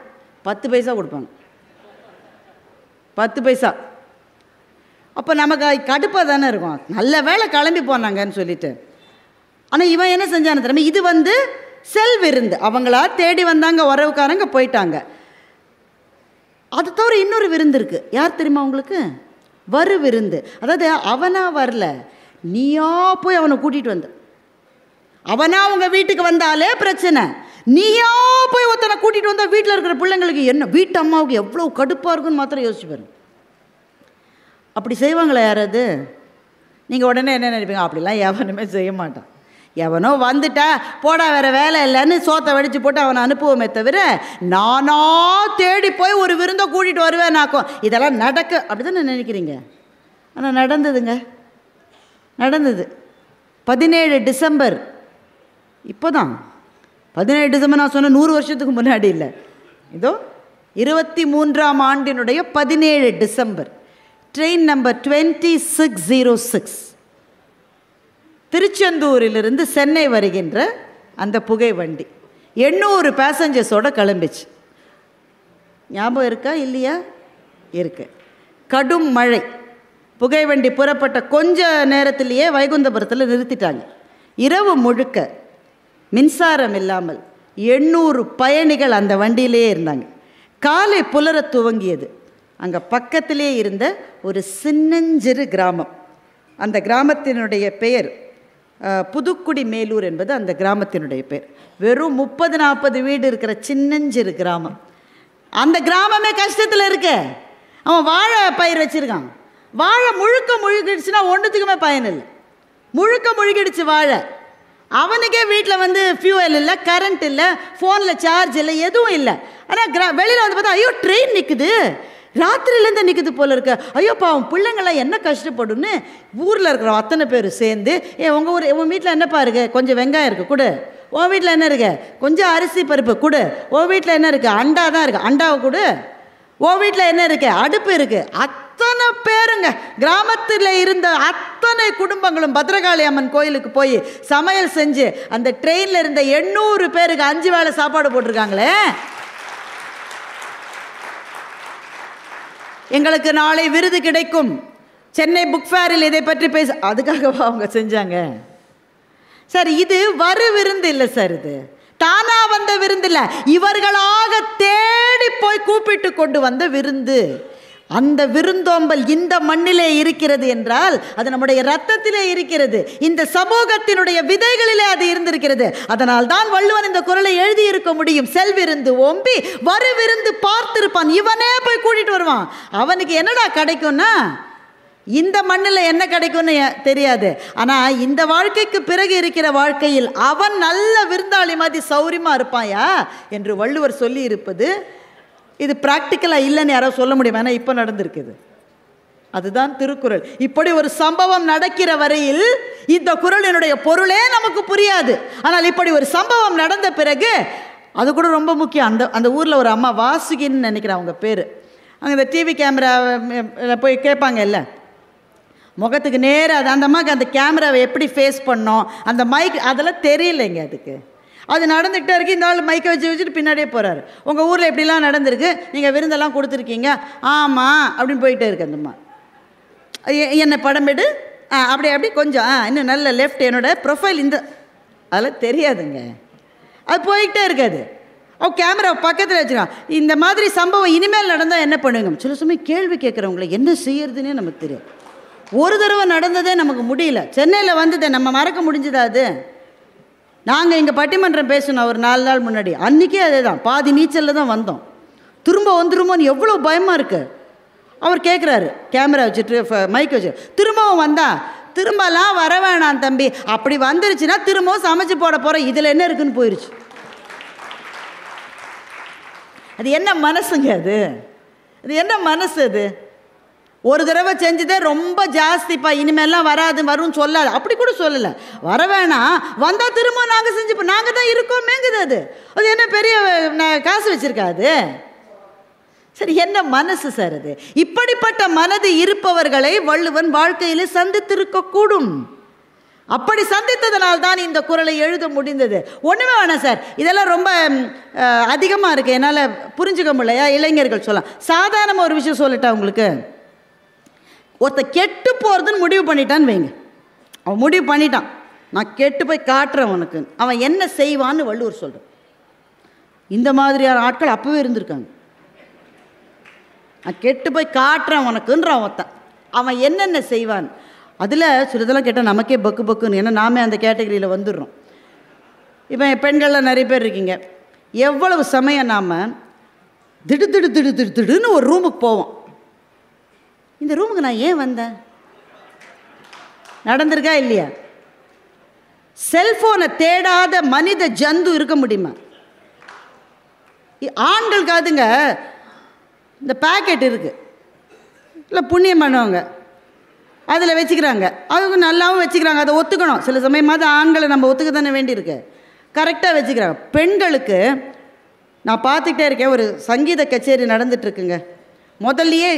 10 பைசா கொடுப்பாங்க, 10 பைசா. அப்போ நமக்கு கடுப்பாக தானே இருக்கும், நல்ல வேளை கிளம்பி போனாங்கன்னு சொல்லிட்டு. ஆனால் இவன் என்ன செஞ்சான்னு தெரியுமா, இது வந்து செல்விருந்து, அவங்களா தேடி வந்தாங்க, உறவுக்காரங்க போயிட்டாங்க. அது தவிர இன்னொரு விருந்து இருக்குது. யார் தெரியுமா உங்களுக்கு? வரு விருந்து. அதாவது அவனா வரல, நீயா போய் அவனை கூட்டிகிட்டு வந்த. அவனா அவங்க வீட்டுக்கு வந்தாலே பிரச்சனை, நீயா போய் ஒருத்தனை கூட்டிகிட்டு வந்தால் வீட்டில் இருக்கிற பிள்ளைங்களுக்கு என்ன, வீட்டு அம்மாவுக்கு எவ்வளோ கடுப்பாக இருக்குன்னு மாத்திரம் யோசிச்சு பாருங்க. அப்படி செய்வாங்களா யாராவது? நீங்கள் உடனே என்ன நினைப்பீங்க, அப்படிலாம் எவனுமே செய்ய மாட்டான். எவனோ வந்துட்டா போடா வேறு வேலை இல்லைன்னு சோத்தை வடித்து போட்டு அவனை அனுப்புவோமே தவிர, நானா தேடி போய் ஒரு விருந்தை கூட்டிகிட்டு வருவேன் நாக்கும். இதெல்லாம் நடக்க அப்படி தான் நினைக்கிறீங்க. ஆனால் நடந்ததுங்க, நடந்தது. 17 டிசம்பர், இப்போ தான் 17 டிசம்பர் நான் சொன்ன 100 வருஷத்துக்கு முன்னாடி இல்லை, இதோ 23ஆம் ஆண்டினுடைய 17 டிசம்பர், ட்ரெயின் நம்பர் 2606 திருச்செந்தூரிலிருந்து சென்னை வருகின்ற அந்த புகை வண்டி 800 பேசஞ்சர்ஸோடு கிளம்பிச்சு. ஞாபகம் இருக்கா இல்லையா? இருக்கு. கடும் மழை. புகை வண்டி புறப்பட்ட கொஞ்ச நேரத்திலேயே வைகுந்தபுரத்தில் நிறுத்திட்டாங்க. இரவு முழுக்க மின்சாரம் இல்லாமல் 800 பயணிகள் அந்த வண்டியிலே இருந்தாங்க. காலை புலர துவங்கியது. அங்கே பக்கத்திலே இருந்த ஒரு சின்னஞ்சிறு கிராமம், அந்த கிராமத்தினுடைய பெயர் புதுக்குடி மேலூர் என்பது அந்த கிராமத்தினுடைய பேர். வெறும் 30-40 வீடு இருக்கிற சின்னஞ்சிறு கிராமம். அந்த கிராமமே கஷ்டத்தில் இருக்கு. அவன் வாழை பயிர் வச்சுருக்கான். வாழை முழுகிடுச்சுன்னா ஒன்றுத்துக்குமே பயன் இல்லை. முழுகிடுச்சு வாழை. அவனுக்கே வீட்டில் வந்து ஃபியூவல் இல்லை, கரண்ட் இல்லை, ஃபோனில் சார்ஜ் இல்லை, எதுவும் இல்லை. ஆனால் வெளியில் வந்து பார்த்தா, ஐயோ ட்ரெயின் நிற்குது, ராத்திரிலேருந்து நிற்குது போல இருக்கு, ஐயோப்பா அவன் பிள்ளைங்கள்லாம் என்ன கஷ்டப்படுன்னு ஊரில் இருக்கிற அத்தனை பேர் சேர்ந்து, உன் வீட்டில் என்னப்பா இருக்கு, கொஞ்சம் வெங்காயம் இருக்குது கொடு, உன் வீட்டில் என்ன இருக்கு, கொஞ்சம் அரிசி பருப்பு கொடு, உன் வீட்டில் என்ன இருக்குது, அண்டா தான் இருக்குது, அண்டாவை கொடு, உன் வீட்டில் என்ன இருக்குது, அடுப்பு இருக்குது, அத்தனை அத்தனை பேருங்க, கிராமத்தில் இருந்த அத்தனை குடும்பங்களும் பத்ரகாளி அம்மன் கோயிலுக்கு போய் சமையல் செஞ்சு அந்த ட்ரெயினில் இருந்த 800 பேருக்கு 5 வேளை சாப்பாடு போட்டிருக்காங்களே. எங்களுக்கு நாளை விருது கிடைக்கும், சென்னை புக் ஃபேரில் இதை பற்றி பேச, அதுக்காகவா அவங்க செஞ்சாங்க? சார், இது வரு விருந்து இல்லை சார், இது தானா வந்த விருந்து இல்லை, இவர்களாக தேடி போய் கூப்பிட்டு கொண்டு வந்த விருந்து. அந்த விருந்தோம்பல் இந்த மண்ணிலே இருக்கிறது என்றால் அது நம்முடைய இரத்தத்திலே இருக்கிறது, இந்த சமூகத்தினுடைய விதைகளிலே அது இருந்திருக்கிறது. அதனால் தான் வள்ளுவன் இந்த குறளை எழுதியிருக்க முடியும். செல்விருந்து ஓம்பி வரு விருந்து பார்த்திருப்பான், இவனே போய் கூட்டிட்டு வருவான். அவனுக்கு என்னடா கிடைக்கும்னா இந்த மண்ணில் என்ன கிடைக்கும்னு தெரியாது, ஆனால் இந்த வாழ்க்கைக்கு பிறகு இருக்கிற வாழ்க்கையில் அவன் நல்ல விருந்தாளி மாதிரி சௌரியமாக இருப்பாயா என்று வள்ளுவர் சொல்லி இருப்பது. இது ப்ராக்டிக்கலாக இல்லைன்னு யாரோ சொல்ல முடியும், ஏன்னா இப்போ நடந்திருக்குது. அதுதான் திருக்குறள். இப்படி ஒரு சம்பவம் நடக்கிற வரையில் இந்த குறளினுடைய பொருளே நமக்கு புரியாது. ஆனால் இப்படி ஒரு சம்பவம் நடந்த பிறகு அது கூட ரொம்ப முக்கியம். அந்த ஊரில் ஒரு அம்மா, வாசுகின்னு நினைக்கிறேன் அவங்க பேர், அங்கே இந்த டிவி கேமரா போய் கேட்பாங்க இல்லை, முகத்துக்கு நேராக அந்த அம்மாவுக்கு அந்த கேமராவை எப்படி ஃபேஸ் பண்ணோம், அந்த மைக் அதெல்லாம் தெரியலைங்க. அதுக்கு அது நடந்துகிட்டே இருக்குது. இந்த ஆள் மைக்கை வச்சுட்டு பின்னாடியே போகிறாரு. உங்கள் ஊரில் எப்படிலாம் நடந்திருக்கு, நீங்கள் விருந்தெல்லாம் கொடுத்துருக்கீங்க, ஆமாம் அப்படின்னு போயிட்டே இருக்கு. அந்த அம்மா என்னை படம் எடு, அப்படி கொஞ்சம் இன்னும் நல்ல லெஃப்ட் என்னோட ப்ரொஃபைல் இந்த, அதெல்லாம் தெரியாதுங்க. அது போய்கிட்டே இருக்காது. அவன் கேமரா பக்கத்தில் வச்சுருக்கான். இந்த மாதிரி சம்பவம் இனிமேல் நடந்தால் என்ன பண்ணுங்க? சில சமயம் கேள்வி கேட்குறவங்கள என்ன செய்யறதுன்னே நமக்கு தெரியும். ஒரு தடவை நடந்ததே நமக்கு முடியல. சென்னையில் வந்ததே நம்ம மறக்க முடிஞ்சதா? அது நாங்கள் இங்கே பட்டிமன்றம் பேசணும் ஒரு 4 நாள் முன்னாடி, அன்றைக்கே அதே தான், பாதி நீச்சலில் தான் வந்தோம். திரும்ப வந்துருமோன்னு எவ்வளோ பயமாக இருக்குது. அவர் கேட்குறாரு கேமரா வச்சுட்டு மைக் வச்சு, திரும்பவும் வந்தா, திரும்பலாம் வர வேணாம் தம்பி, அப்படி வந்துருச்சுன்னா திரும்பவும் சமைச்சு போட போகிறோம், இதில் என்ன இருக்குன்னு போயிடுச்சு. அது என்ன மனசுங்க? அது என்ன மனசு? அது ஒரு தடவை செஞ்சதே ரொம்ப ஜாஸ்திப்பா, இனிமேலாம் வராது வரும்னு சொல்லாது, அப்படி கூட சொல்லலை. வர வேணாம், வந்தால் திரும்ப நாங்கள் செஞ்சுப்போம், நாங்கள் தான் இருக்கோமேங்குது. அது என்ன பெரிய காசு வச்சுருக்காது? சரி, என்ன மனசு சார் அது? இப்படிப்பட்ட மனது இருப்பவர்களை வள்ளுவன் வாழ்க்கையில் சந்தித்திருக்கக்கூடும். அப்படி சந்தித்ததனால் தான் இந்த குறளை எழுத முடிந்தது. ஒன்றுமே வேணாம் சார், இதெல்லாம் ரொம்ப அதிகமாக இருக்குது, என்னால் புரிஞ்சுக்க முடியலையா? இளைஞர்கள் சொல்லலாம். சாதாரணமாக ஒரு விஷயம் சொல்லட்டா உங்களுக்கு. ஒருத்த கெட்டு போகிறதுன்னு முடிவு பண்ணிட்டான்னு வைங்க, அவன் முடிவு பண்ணிட்டான், நான் கெட்டு போய் காட்டுறேன் உனக்கு, அவன் என்ன செய்வான்னு வள்ளுவர் சொல்கிறான். இந்த மாதிரியான ஆட்கள் அப்போவே இருந்திருக்காங்க. நான் கெட்டு போய் காட்டுறேன் உனக்குன்றான் ஒருத்தன், அவன் என்னென்ன செய்வான். அதில் சிலதெல்லாம் கேட்டால் நமக்கே பக்கு பக்குன்னு, ஏன்னா நாமே அந்த கேட்டகரியில் வந்துடுறோம். இப்போ பெண்களில் நிறைய பேர் இருக்கீங்க, எவ்வளவு சமயம் நாம் திடுன்னு ஒரு ரூமுக்கு போவோம். இந்த ரூமுக்கு நான் ஏன் வந்தேன்? நடந்திருக்கா இல்லையா? செல்ஃபோனை தேடாத மனித ஜந்து இருக்க முடியுமா? ஆண்களுக்கு அதுங்க இந்த பேக்கெட் இருக்குது இல்லை, புண்ணியம் பண்ணுவாங்க, அதில் வச்சுக்கிறாங்க, அதுக்கு நல்லாவும் வச்சுக்கிறாங்க, அதை ஒத்துக்கணும். சில சமயமாவது ஆண்களை நம்ம ஒத்துக்க தானே வேண்டியிருக்கு, கரெக்டாக வச்சுக்கிறாங்க. பெண்களுக்கு நான் பார்த்துக்கிட்டே இருக்கேன், ஒரு சங்கீத கச்சேரி நடந்துகிட்ருக்குங்க, முதல்லையே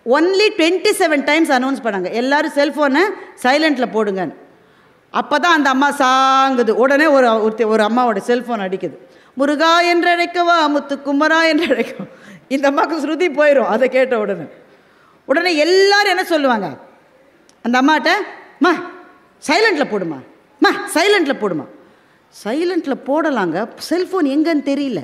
ஒன்லி 27 டைம்ஸ் அனௌன்ஸ் பண்ணாங்க, எல்லோரும் செல்ஃபோனை சைலண்டில் போடுங்கன்னு. அப்போ தான் அந்த அம்மா சாங்குது. உடனே ஒரு அம்மாவோட செல்ஃபோன் அடிக்குது, முருகா என்று அழைக்கவா, முத்து குமரா என்று அழைக்கவா. இந்த அம்மாவுக்கு ஸ்ருதி போயிடும் அதை கேட்ட உடனே எல்லாரும் என்ன சொல்லுவாங்க அந்த அம்மாட்ட, மா சைலண்டில் போடுமா, மா சைலண்டில் போடுமா. சைலண்டில் போடலாங்க, செல்ஃபோன் எங்கன்னு தெரியல,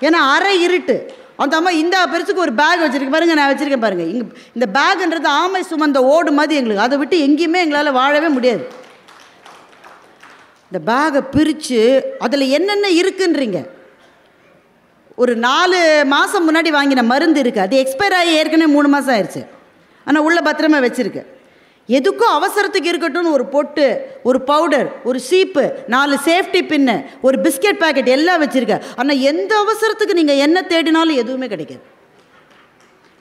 ஏன்னா அரை இருட்டு. அந்த அம்மா இந்த பெருசுக்கு ஒரு பேக் வச்சுருக்கு பாருங்க, நான் வச்சுருக்கேன் பாருங்கள், இங்கே இந்த பேக்குன்றது ஆமை சுமந்த ஓடு மாதிரி எங்களுக்கு, அதை விட்டு எங்கேயுமே எங்களால் வாழவே முடியாது. இந்த பேக்கை பிரித்து அதில் என்னென்ன இருக்குன்றீங்க. ஒரு 4 மாதம் முன்னாடி வாங்கின மருந்து இருக்குது, அது எக்ஸ்பயர் ஆகி ஏற்கனவே 3 மாதம் ஆயிடுச்சு, ஆனால் உள்ள பத்திரமா வச்சுருக்கு. எதுக்கும் அவசரத்துக்கு இருக்கட்டும்னு ஒரு பொட்டு, ஒரு பவுடர், ஒரு சீப்பு, 4 சேஃப்டி பின்னு, ஒரு பிஸ்கெட் பேக்கெட் எல்லாம் வச்சுருக்கேன். ஆனால் எந்த அவசரத்துக்கு நீங்கள் என்ன தேடினாலும் எதுவுமே கிடைக்காது.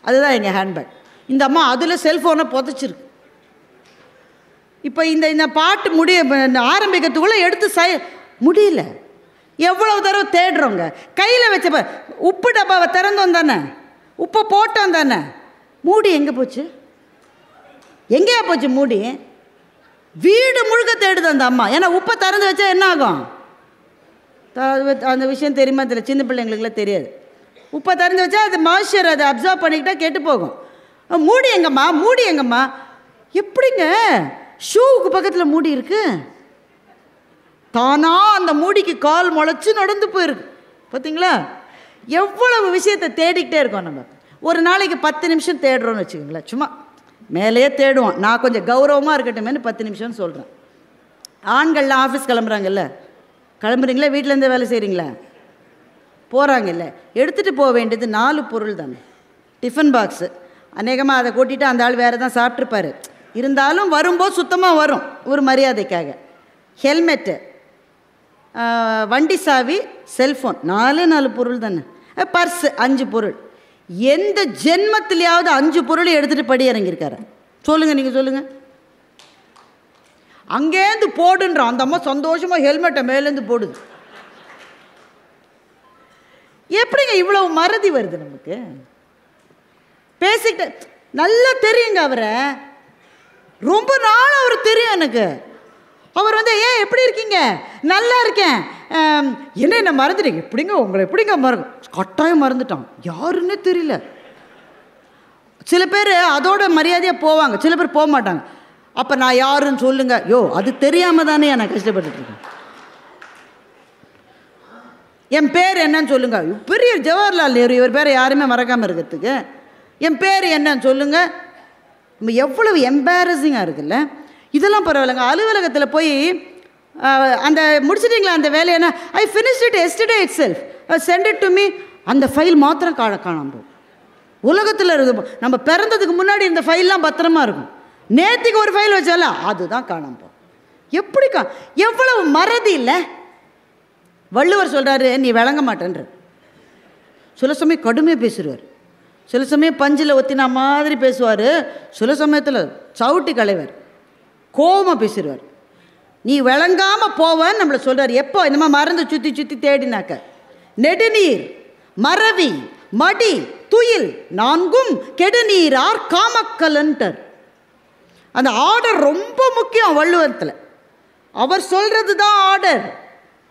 அதுதான் எங்கள் ஹேண்ட்பேக். இந்த அம்மா அதில் செல்ஃபோனை புதைச்சிருக்கு. இப்போ இந்த பாட்டு ஆரம்பிக்கிறதுக்குள்ளே எடுத்து முடியல. எவ்வளவு தடவை தேடுறோங்க. கையில் வச்ச உப்பு டப்பாவை திறந்தோம் தானே, உப்பை போட்டோம் தானே, மூடி எங்கே போச்சு? எங்கேயா போச்சு மூடி? வீடு முழுக்க தேடுது அந்த அம்மா. ஏன்னா உப்பை திறந்து வச்சா என்ன ஆகும்? அந்த விஷயம் தெரியுமா தெரியல, சின்ன பிள்ளைங்களுக்குலாம் தெரியாது. உப்பை திறந்து வச்சா அது மாய்ஸ்சர் அதை அப்சர்வ் பண்ணிக்கிட்டா கெட்டு போகும். மூடி எங்கம்மா, மூடி எங்கம்மா? எப்படிங்க ஷூவுக்கு பக்கத்தில் மூடி இருக்கு? தானா அந்த மூடிக்கு கால் முளைச்சி நடந்து போயிருக்கு. பார்த்தீங்களா? எவ்வளவு விஷயத்தை தேடிக்கிட்டே இருக்கோம் நம்ம. ஒரு நாளைக்கு 10 நிமிஷம் தேடுறோன்னு வச்சுக்கோங்களேன். சும்மா மேலேயே தேடுவோம். நான் கொஞ்சம் கௌரவமாக இருக்கட்டுமேனு 10 நிமிஷம்னு சொல்கிறேன். ஆண்கள்லாம் ஆஃபீஸ் கிளம்புறாங்கல்ல, கிளம்புறீங்களா? வீட்டிலேருந்தே வேலை செய்கிறீங்களா? போகிறாங்கல்ல, எடுத்துகிட்டு போக வேண்டியது 4 பொருள் தானே. டிஃபன் பாக்ஸு, அநேகமாக அதை கொட்டிட்டு அந்த ஆள் வேறு தான் சாப்பிட்ருப்பார். இருந்தாலும் வரும்போது சுத்தமாக வரும் ஒரு மரியாதைக்காக. ஹெல்மெட்டு, வண்டி சாவி, செல்ஃபோன், 4 பொருள் தானே. பர்ஸு 5 பொருள். எந்த ஜென்மத்திலேயாவது 5 பொருளை எடுத்துகிட்டு படி இறங்கியிருக்காரு? சொல்லுங்கள், நீங்கள் சொல்லுங்கள். அங்கேருந்து போடுன்றான் அந்த அம்மா. சந்தோஷமாக ஹெல்மெட்டை மேலேருந்து போடுது. எப்படிங்க இவ்வளவு மறதி வருது நமக்கு? பேசிக்கிட்ட நல்லா தெரியுங்க அவரை, ரொம்ப நாள் அவர் தெரியும் எனக்கு. அவர் ஏன் எப்படி இருக்கீங்க? நல்லா இருக்கேன். என்ன மறந்துட்டீங்க? எப்படிங்க உங்களை எப்படிங்க கட்டாயம் மறந்துட்டான். யாருன்னே தெரியல. சில பேர் அதோட மரியாதையாக போவாங்க, சில பேர் போக மாட்டாங்க. அப்போ நான் யாருன்னு சொல்லுங்க. யோ, அது தெரியாமல் தானே நான் கஷ்டப்பட்டுருக்கேன். என் பேர் என்னன்னு சொல்லுங்க. பெரிய ஜவஹர்லால் நேரு, இவர் பேரை யாருமே மறக்காமல் இருக்கிறதுக்கு. என் பேர் என்னன்னு சொல்லுங்க. எவ்வளவு எம்பாரசிங்காக இருக்குல்ல. இதெல்லாம் பரவாயில்லைங்க. அலுவலகத்தில் போய் அந்த முடிச்சிட்டிங்களா அந்த வேலையை? என்ன, I finished it yesterday itself, sent it to me. அந்த ஃபைல் மாத்திரம் காணாமல். உலகத்தில் இருக்கு, நம்ம பிறந்ததுக்கு முன்னாடி இந்த ஃபைல்லாம் பத்திரமா இருக்கும். நேற்றுக்கு ஒரு ஃபைல் வச்சால அதுதான் காணாமல். எப்படி எவ்வளவு மறதி இல்லை? வள்ளுவர் சொல்கிறாரு, நீ விளங்க மாட்டேன்ற. சில சமயம் கடுமையாக பேசுவார், சில சமயம் பஞ்சில் ஒத்தினா மாதிரி பேசுவார், சில சமயத்தில் சவுட்டி களைவர், கோபமாக பேசுவார். நீ விளங்காமல் போவன்னு நம்மளை சொல்கிறார். எப்போ இந்த மாதிரி மறந்து சுற்றி சுற்றி தேடினாக்க, நெடுநீர் மறவி மடி துயில் 4ம் கெடுநீரார் காமக்கலன்டர். அந்த ஆர்டர் ரொம்ப முக்கியம் வள்ளுவத்தில். அவர் சொல்கிறது தான் ஆர்டர்.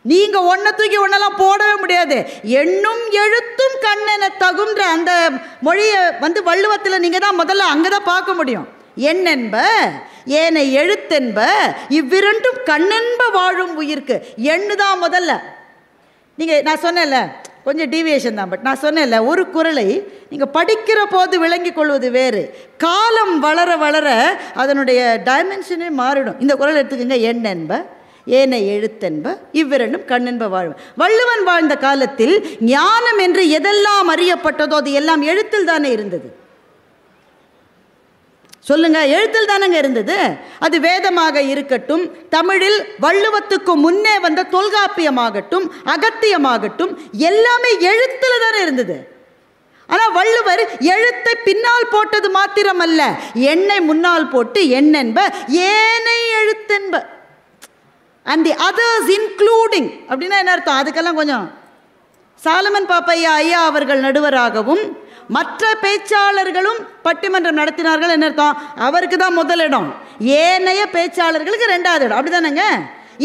நீங்கள் ஒன்றை தூக்கி ஒன்றெல்லாம் போடவே முடியாது. எண்ணும் எழுத்தும் கண்ணென தகுன்ற அந்த மொழியை வள்ளுவத்தில் நீங்கள் தான் முதல்ல அங்கே தான் பார்க்க முடியும். எண்ணென்ப ஏனை எழுத்தென்ப இவ்விரண்டும் கண்ணென்ப வாழும் உயிர்க்கு. எண்ணு தான் முதல்ல. நீங்கள் நான் சொன்னேன்ல, கொஞ்சம் டீவியேஷன் தான், பட் நான் சொன்னேன்ல, ஒரு குறளை நீங்கள் படிக்கிற போது விளங்கி கொள்வது வேறு, காலம் வளர வளர அதனுடைய டைமென்ஷனே மாறிடும். இந்த குறள் எடுத்துக்கோங்க. எண்ணென்ப ஏனை எழுத்தென்ப இவ்விரண்டும் கண்ணென்ப வாழும். வள்ளுவன் வாழ்ந்த காலத்தில் ஞானம் என்று எதெல்லாம் அறியப்பட்டதோ அது எல்லாம் எழுத்தில் தானே இருந்தது. சொல்லுங்க, எழுத்தில் தானங்க இருந்தது. அது வேதமாக இருக்கட்டும், தமிழில் வள்ளுவத்துக்கு முன்னே வந்த தொல்காப்பியமாகட்டும், அகத்தியமாகட்டும், எல்லாமே எழுத்தில் தானே இருந்தது. ஆனால் வள்ளுவர் எழுத்தை பின்னால் போட்டது மாத்திரமல்ல, எண்ணை முன்னால் போட்டு எண்ணென்ப ஏனை எழுத்தென்ப and the others including அப்படின்னா என்ன அர்த்தம்? அதுக்கெல்லாம் கொஞ்சம் சாலமன் பாப்பையா ஐயா அவர்கள் நடுவராகவும் மற்ற பேச்சாளர்களும் பட்டிமன்றம் நடத்தினார்கள். என்ன அர்த்தம்? அவருக்கு தான் முதலிடம், ஏனைய பேச்சாளர்களுக்கு 2வது இடம். அப்படி தானேங்க?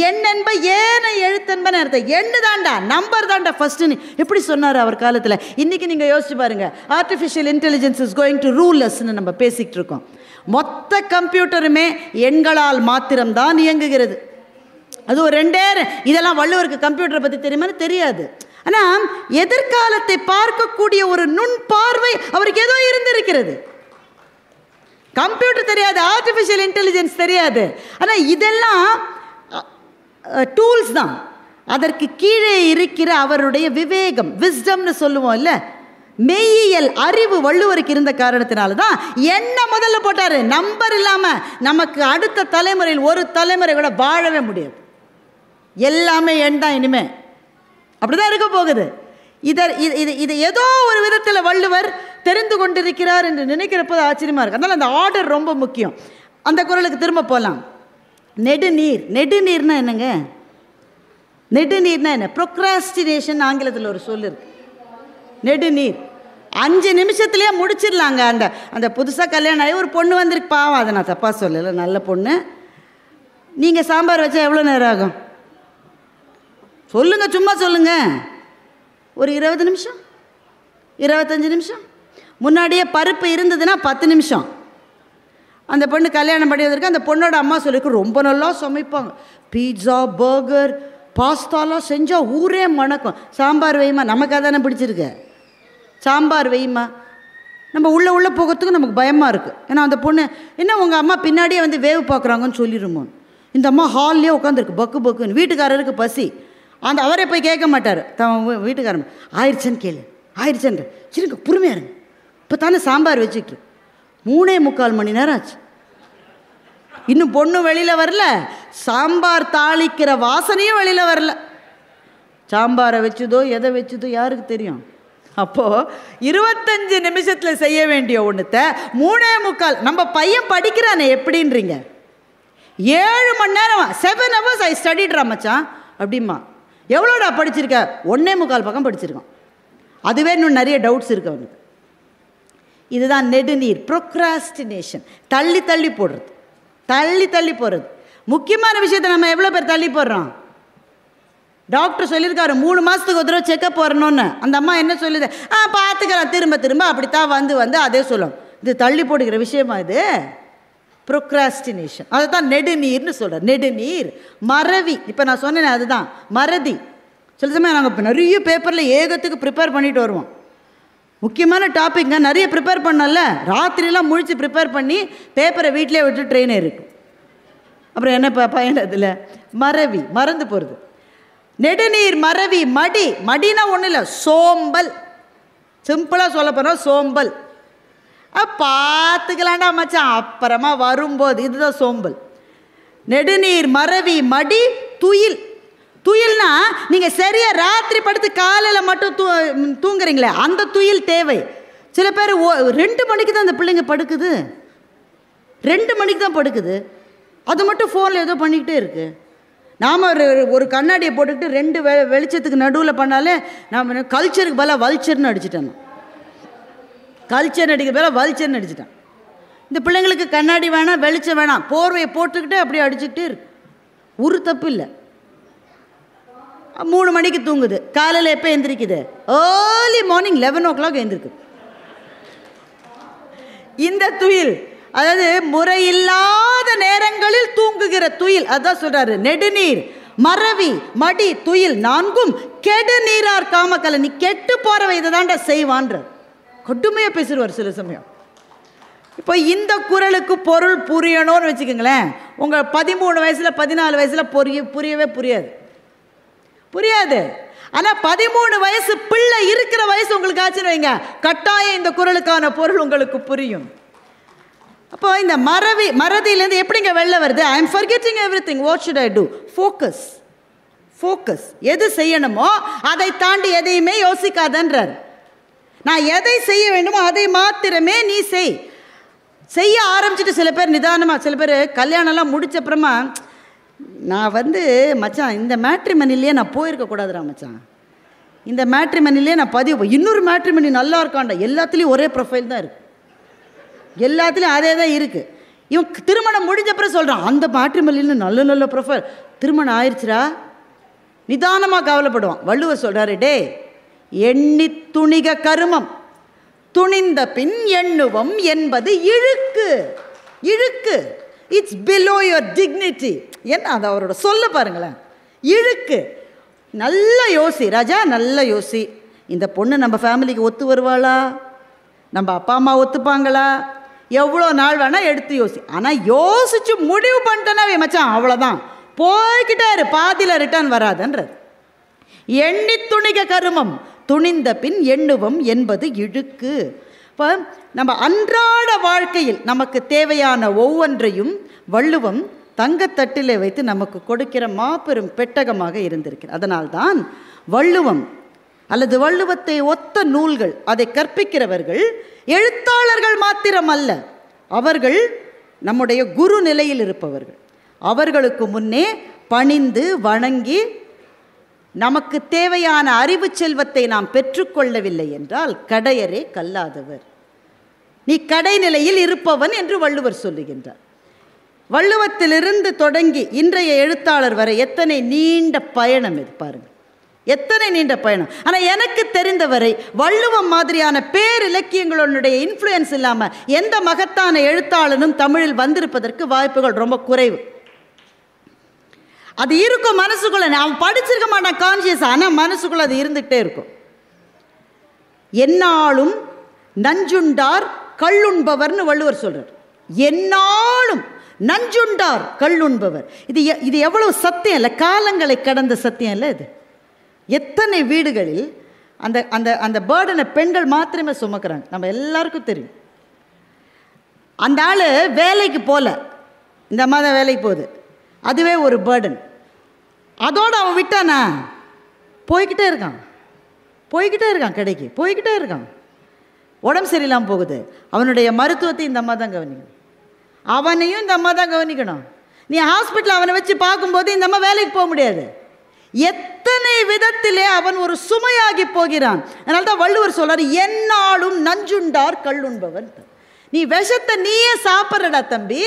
எண்ணென்ப ஏனை எழுத்தென்பன்னு அர்த்தம். எண்ணு தாண்டா, நம்பர் தாண்டா ஃபர்ஸ்ட்னு எப்படி சொன்னார் அவர் காலத்தில். இன்றைக்கி நீங்கள் யோசிச்சு பாருங்க, artificial intelligence is going to rule அஸ்ன்னு நம்ம பேசிக்கிட்டு இருக்கோம். மொத்த கம்ப்யூட்டருமே எண்களால் மாத்திரம்தான் இயங்குகிறது. அது ஒரு 2 இதெல்லாம் வள்ளுவருக்கு கம்ப்யூட்டரை பற்றி தெரியுமான்னு தெரியாது. ஆனால் எதிர்காலத்தை பார்க்கக்கூடிய ஒரு நுண் பார்வை அவருக்கு ஏதோ இருந்திருக்கிறது. கம்ப்யூட்டர் தெரியாது, ஆர்டிஃபிஷியல் இன்டெலிஜென்ஸ் தெரியாது, ஆனால் இதெல்லாம் டூல்ஸ் தான். அதற்கு கீழே இருக்கிற அவருடைய விவேகம், விஸ்டம்னு சொல்லுவோம் இல்லை, மெய்யியல் அறிவு வள்ளுவருக்கு இருந்த காரணத்தினால தான் என்ன முதல்ல போட்டார். நம்பர் இல்லாமல் நமக்கு அடுத்த தலைமுறையில் ஒரு தலைமுறை கூட வாழவே முடியாது. எல்லாமே எண் தான் இனிமே. அப்படிதான் இருக்க போகுது. இது ஏதோ ஒரு விதத்தில் வள்ளுவர் தெரிந்து கொண்டிருக்கிறார் என்று நினைக்கிறப்போ ஆச்சரியமாக இருக்குது. அதனால் அந்த ஆர்டர் ரொம்ப முக்கியம். அந்த குறளுக்கு திரும்ப போகலாம். நெடுநீர், நெடுநீர்னா என்னங்க? நெடுநீர்னா என்ன? ப்ரொக்ராஸ்டினேஷன் ஆங்கிலத்தில் ஒரு சொல் இருக்கு. நெடுநீர் 5 நிமிஷத்துலேயே முடிச்சிடலாங்க. அந்த அந்த புதுசாக கல்யாணம் ஆகி ஒரு பொண்ணு வந்திருக்கு, பாவம், அதை நான் தப்பாக சொல்லலை, நல்ல பொண்ணு. நீங்கள் சாம்பார் வச்சா எவ்வளோ நேரம் ஆகும் சொல்லுங்கள், சும்மா சொல்லுங்கள். ஒரு 20 நிமிஷம், 25 நிமிஷம். முன்னாடியே பருப்பு இருந்ததுன்னா 10 நிமிஷம். அந்த பொண்ணு கல்யாணம் பண்ணியதற்கு அந்த பொண்ணோட அம்மா சொல்லிருக்கு, ரொம்ப நல்லா சமைப்பாங்க, பீட்சா, பர்கர், பாஸ்தாலாம் செஞ்சால் ஊரே மணக்கும். சாம்பார் வைமா, நமக்கு அதானே பிடிச்சிருக்கு, சாம்பார் வைமா. நம்ம உள்ளே போகிறதுக்கு நமக்கு பயமாக இருக்குது. ஏன்னா அந்த பொண்ணு என்ன உங்கள் அம்மா பின்னாடியே வந்து வேவு பார்க்குறாங்கன்னு சொல்லிடுமோ. இந்த அம்மா ஹால்லேயே உட்காந்துருக்கு பக்கு பக்குன்னு. வீட்டுக்காரருக்கு பசி, அந்த அவரே போய் கேட்க மாட்டார், வீட்டுக்காரன் ஆயிடுச்சேன்னு கேளு, ஆயிடுச்சேன்னு இருங்க, பொறுமையாக இருங்க, இப்போ தானே சாம்பார் வச்சுக்கிட்டு 3:45 மணி நேரம் ஆச்சு, இன்னும் பொண்ணு வெளியில் வரல, சாம்பார் தாளிக்கிற வாசனையும் வெளியில் வரல. சாம்பாரை வச்சுதோ எதை வச்சுதோ யாருக்கு தெரியும். அப்போது 25 நிமிஷத்தில் செய்ய வேண்டிய ஒன்றுத்த 3:45. நம்ம பையன் படிக்கிறானே எப்படின்றீங்க, 7 மணி நேரம், 7 hours ஐ ஸ்டடிடுறா மச்சான் அப்படிமா. எவ்வளோடா படிச்சிருக்க? 1:45 பக்கம் படிச்சிருக்கான். அதுவே இன்னும் நிறைய டவுட்ஸ் இருக்கு அவனுக்கு. இதுதான் நெடுநீர், ப்ரொக்ராஸ்டினேஷன், தள்ளி தள்ளி போடுறது, தள்ளி தள்ளி போடுறது. முக்கியமான விஷயத்தை நம்ம எவ்வளோ பேர் தள்ளி போடுறோம். டாக்டர் சொல்லியிருக்காரு 3 மாதத்துக்கு ஒரு தடவை செக்கப் வரணும்னு. அந்த அம்மா என்ன சொல்லுது, பார்த்துக்கலாம், திரும்ப திரும்ப அப்படித்தான் வந்து அதே சொல்லும். இது தள்ளி போடுகிற விஷயமா இது? ப்ரொக்ராஸ்டினேஷன். அதை தான் நெடுநீர்னு சொல்கிறார். நெடுநீர், மறவி. இப்போ நான் சொன்னேன் அதுதான் மறதி. சில சமயம் நாங்கள் இப்போ நிறைய பேப்பரில் ஏகத்துக்கு ப்ரிப்பேர் பண்ணிட்டு வருவோம். முக்கியமான டாபிக்ங்க நிறைய ப்ரிப்பேர் பண்ணல, ராத்திரிலாம் முழித்து ப்ரிப்பேர் பண்ணி பேப்பரை வீட்டிலே விட்டு ட்ரெயின் இருக்கும். அப்புறம் என்ன பயன் அதில்? மறவி, மறந்து போகிறது. நெடுநீர், மறவி, மடி. மடினா ஒன்றும் இல்லை, சோம்பல். சிம்பிளாக சொல்ல போனால் சோம்பல். பார்த்துக்கலாண்டா மச்சான், அப்புறமா வரும்போது, இதுதான் சோம்பல். நெடுநீர், மறவி, மடி, துயில். துயில்னா நீங்கள் சரியாக ராத்திரி படுத்து காலையில் மட்டும் தூங்குறீங்களே, அந்த துயில் தேவை. சில பேர் 2 மணிக்கு தான் அந்த பிள்ளைங்க படுக்குது, 2 மணிக்கு தான் படுக்குது, அது மட்டும் ஃபோனில் ஏதோ பண்ணிக்கிட்டே இருக்குது. நாம் ஒரு கண்ணாடியை போட்டுக்கிட்டு 2 வெளிச்சத்துக்கு நடுவில் பண்ணாலே நாம் கல்ச்சருக்கு பதிலாக வல்ச்சர்னு அடிச்சிட்டேன். கல்ச்சர் அடிக்கிற பதிலாக வல்ச்சர்னு அடிச்சிட்டேன். இந்த பிள்ளைங்களுக்கு கண்ணாடி வேணாம், வெளிச்சம் வேணாம், போர்வையை போட்டுக்கிட்டு அப்படியே அடிச்சுக்கிட்டே இருக்கு. ஒரு தப்பு இல்லை. 3 மணிக்கு தூங்குது, காலையில் எப்போ எழுந்திரிக்குது? Early morning 11 o'clock எழுந்திருக்குது. இந்த துயில், அதாவது முறையில்லாத நேரங்களில் தூங்குகிற துயில், அதான் சொல்றாரு. நெடுநீர், மறவி, மடி, துயில் 4ம் கெடுநீரார் காமக்கலை. நீ கெட்டு போறவை இதை தாண்டா செய்வான்ற கடுமையாக பேசுவார் சில சமயம். இப்போ இந்த குறளுக்கு பொருள் புரியணும்னு வச்சுக்கோங்களேன், உங்கள் 13 வயசில் 14 வயசில் புரியவே புரியாது. ஆனால் 13 வயசு பிள்ளை இருக்கிற வயசு உங்களுக்கு ஆச்சுன்னு வைங்க, கட்டாயம் இந்த குறளுக்கான பொருள் உங்களுக்கு புரியும். அப்போ இந்த மறதியிலேருந்து எப்படிங்க வெளில வருது? I am forgetting everything, what should I do? Focus. எது செய்யணுமோ அதை தாண்டி எதையுமே யோசிக்காதன்றார். நான் எதை செய்ய வேண்டுமோ அதை மாத்திரமே நீ செய்ய ஆரம்பிச்சுட்டு, சில பேர் நிதானமாக, சில பேர் கல்யாணம்லாம் முடிச்சப்புறமா, நான் மச்சான் இந்த மேட்ரிமனிலேயே நான் போயிருக்கக்கூடாதுடா மச்சான், இந்த மேட்ரிமனிலே நான் இன்னொரு மேட்ரிமனி நல்லா இருக்காண்டா, எல்லாத்துலேயும் ஒரே ப்ரொஃபைல் தான் இருக்குது, எல்லாத்துலேயும் அதே தான் இருக்குது. இவன் திருமணம் முடிஞ்சப்பறம் சொல்கிறான், அந்த மேட்ரிமனியில் நல்ல ப்ரொஃபைல், திருமணம் ஆயிடுச்சுரா, நிதானமாக கவலைப்படுவான். வள்ளுவர் சொல்கிறாரு, டே எண்ணி துணிக கருமம், துணிந்த பின் எண்ணுவம் என்பது இழுக்கு. It's below your dignity. என்ன அது அவரோட சொல்ல பாருங்களேன், இழுக்கு. நல்ல யோசி ராஜா, நல்ல யோசி. இந்த பொண்ணு நம்ம ஃபேமிலிக்கு ஒத்து வருவாளா? நம்ம அப்பா அம்மா ஒத்துப்பாங்களா? எவ்வளோ நாள் வேணால் எடுத்து யோசி. ஆனால் யோசிச்சு முடிவு பண்ணிட்டேன்னா மச்சான் அவ்வளோதான், போய்கிட்டே இரு, பாதியில் ரிட்டர்ன் வராதுன்றது. எண்ணி துணிக கருமம், துணிந்த பின் எண்ணுவம் என்பது இழுக்கு. இப்போ நம்ம அன்றாட வாழ்க்கையில் நமக்கு தேவையான ஒவ்வொன்றையும் வள்ளுவம் தங்கத்தட்டிலே வைத்து நமக்கு கொடுக்கிற மாபெரும் பெட்டகமாக இருந்திருக்கிறது. அதனால்தான் வள்ளுவம் அல்லது வள்ளுவத்தை ஒத்த நூல்கள், அதை கற்பிக்கிறவர்கள் எழுத்தாளர்கள் மாத்திரமல்ல, அவர்கள் நம்முடைய குரு நிலையில் இருப்பவர்கள். அவர்களுக்கு முன்னே பணிந்து வணங்கி நமக்கு தேவையான அறிவு செல்வத்தை நாம் பெற்றுக்கொள்ளவில்லை என்றால் கடையரே கல்லாதவர். நீ கடைநிலையில் இருப்பவன் என்று வள்ளுவர் சொல்லுகின்றார். வள்ளுவத்திலிருந்து தொடங்கி இன்றைய எழுத்தாளர் வரை எத்தனை நீண்ட பயணம் இது பாருங்கள், எத்தனை நீண்ட பயணம். ஆனால் எனக்கு தெரிந்தவரை வள்ளுவம் மாதிரியான பேரிலக்கியங்களுடைய இன்ஃப்ளூயன்ஸ் இல்லாமல் எந்த மகத்தான எழுத்தாளனும் தமிழில் வந்திருப்பதற்கு வாய்ப்புகள் ரொம்ப குறைவு. அது இருக்கும் மனசுக்குள்ள, அவன் படிச்சிருக்க மாட்டான் கான்சியஸ், ஆனால் மனசுக்குள்ள அது இருந்துகிட்டே இருக்கும். என்னாலும் நஞ்சுண்டார் கள்ளுண்பவர்னு வள்ளுவர் சொல்றார். என்னாலும் நஞ்சுண்டார் கள்ளுண்பவர். இது எவ்வளவு சத்தியம் இல்லை, காலங்களை கடந்த சத்தியம் இல்லை இது. எத்தனை வீடுகளில் அந்த அந்த அந்த பேர்டனை பெண்கள் மாத்திரமே சுமக்கிறாங்க, நம்ம எல்லாருக்கும் தெரியும். அந்த ஆள் வேலைக்கு போகல, இந்த அம்மா தான் வேலைக்கு போகுது, அதுவே ஒரு பேர்டன். அதோடு அவன் விட்டானா போய்கிட்டே இருக்கான், போய்கிட்டே இருக்கான், கடைக்கு போய்கிட்டே இருக்கான். உடம்பு சரியில்லாமல் போகுது, அவனுடைய மருத்துவத்தை இந்த அம்மா தான் கவனிக்கணும், அவனையும் இந்த அம்மா தான் கவனிக்கணும். நீ ஹாஸ்பிட்டல் அவனை வச்சு பார்க்கும்போது இந்த அம்மா வேலைக்கு போக முடியாது. எத்தனை விதத்திலே அவன் ஒரு சுமையாகி போகிறான். அதனால தான் வள்ளுவர் சொல்றார், என்னாலும் நஞ்சுண்டார் கள்ளுண்பவன். நீ விஷத்தை நீயே சாப்பிட்றடா தம்பி,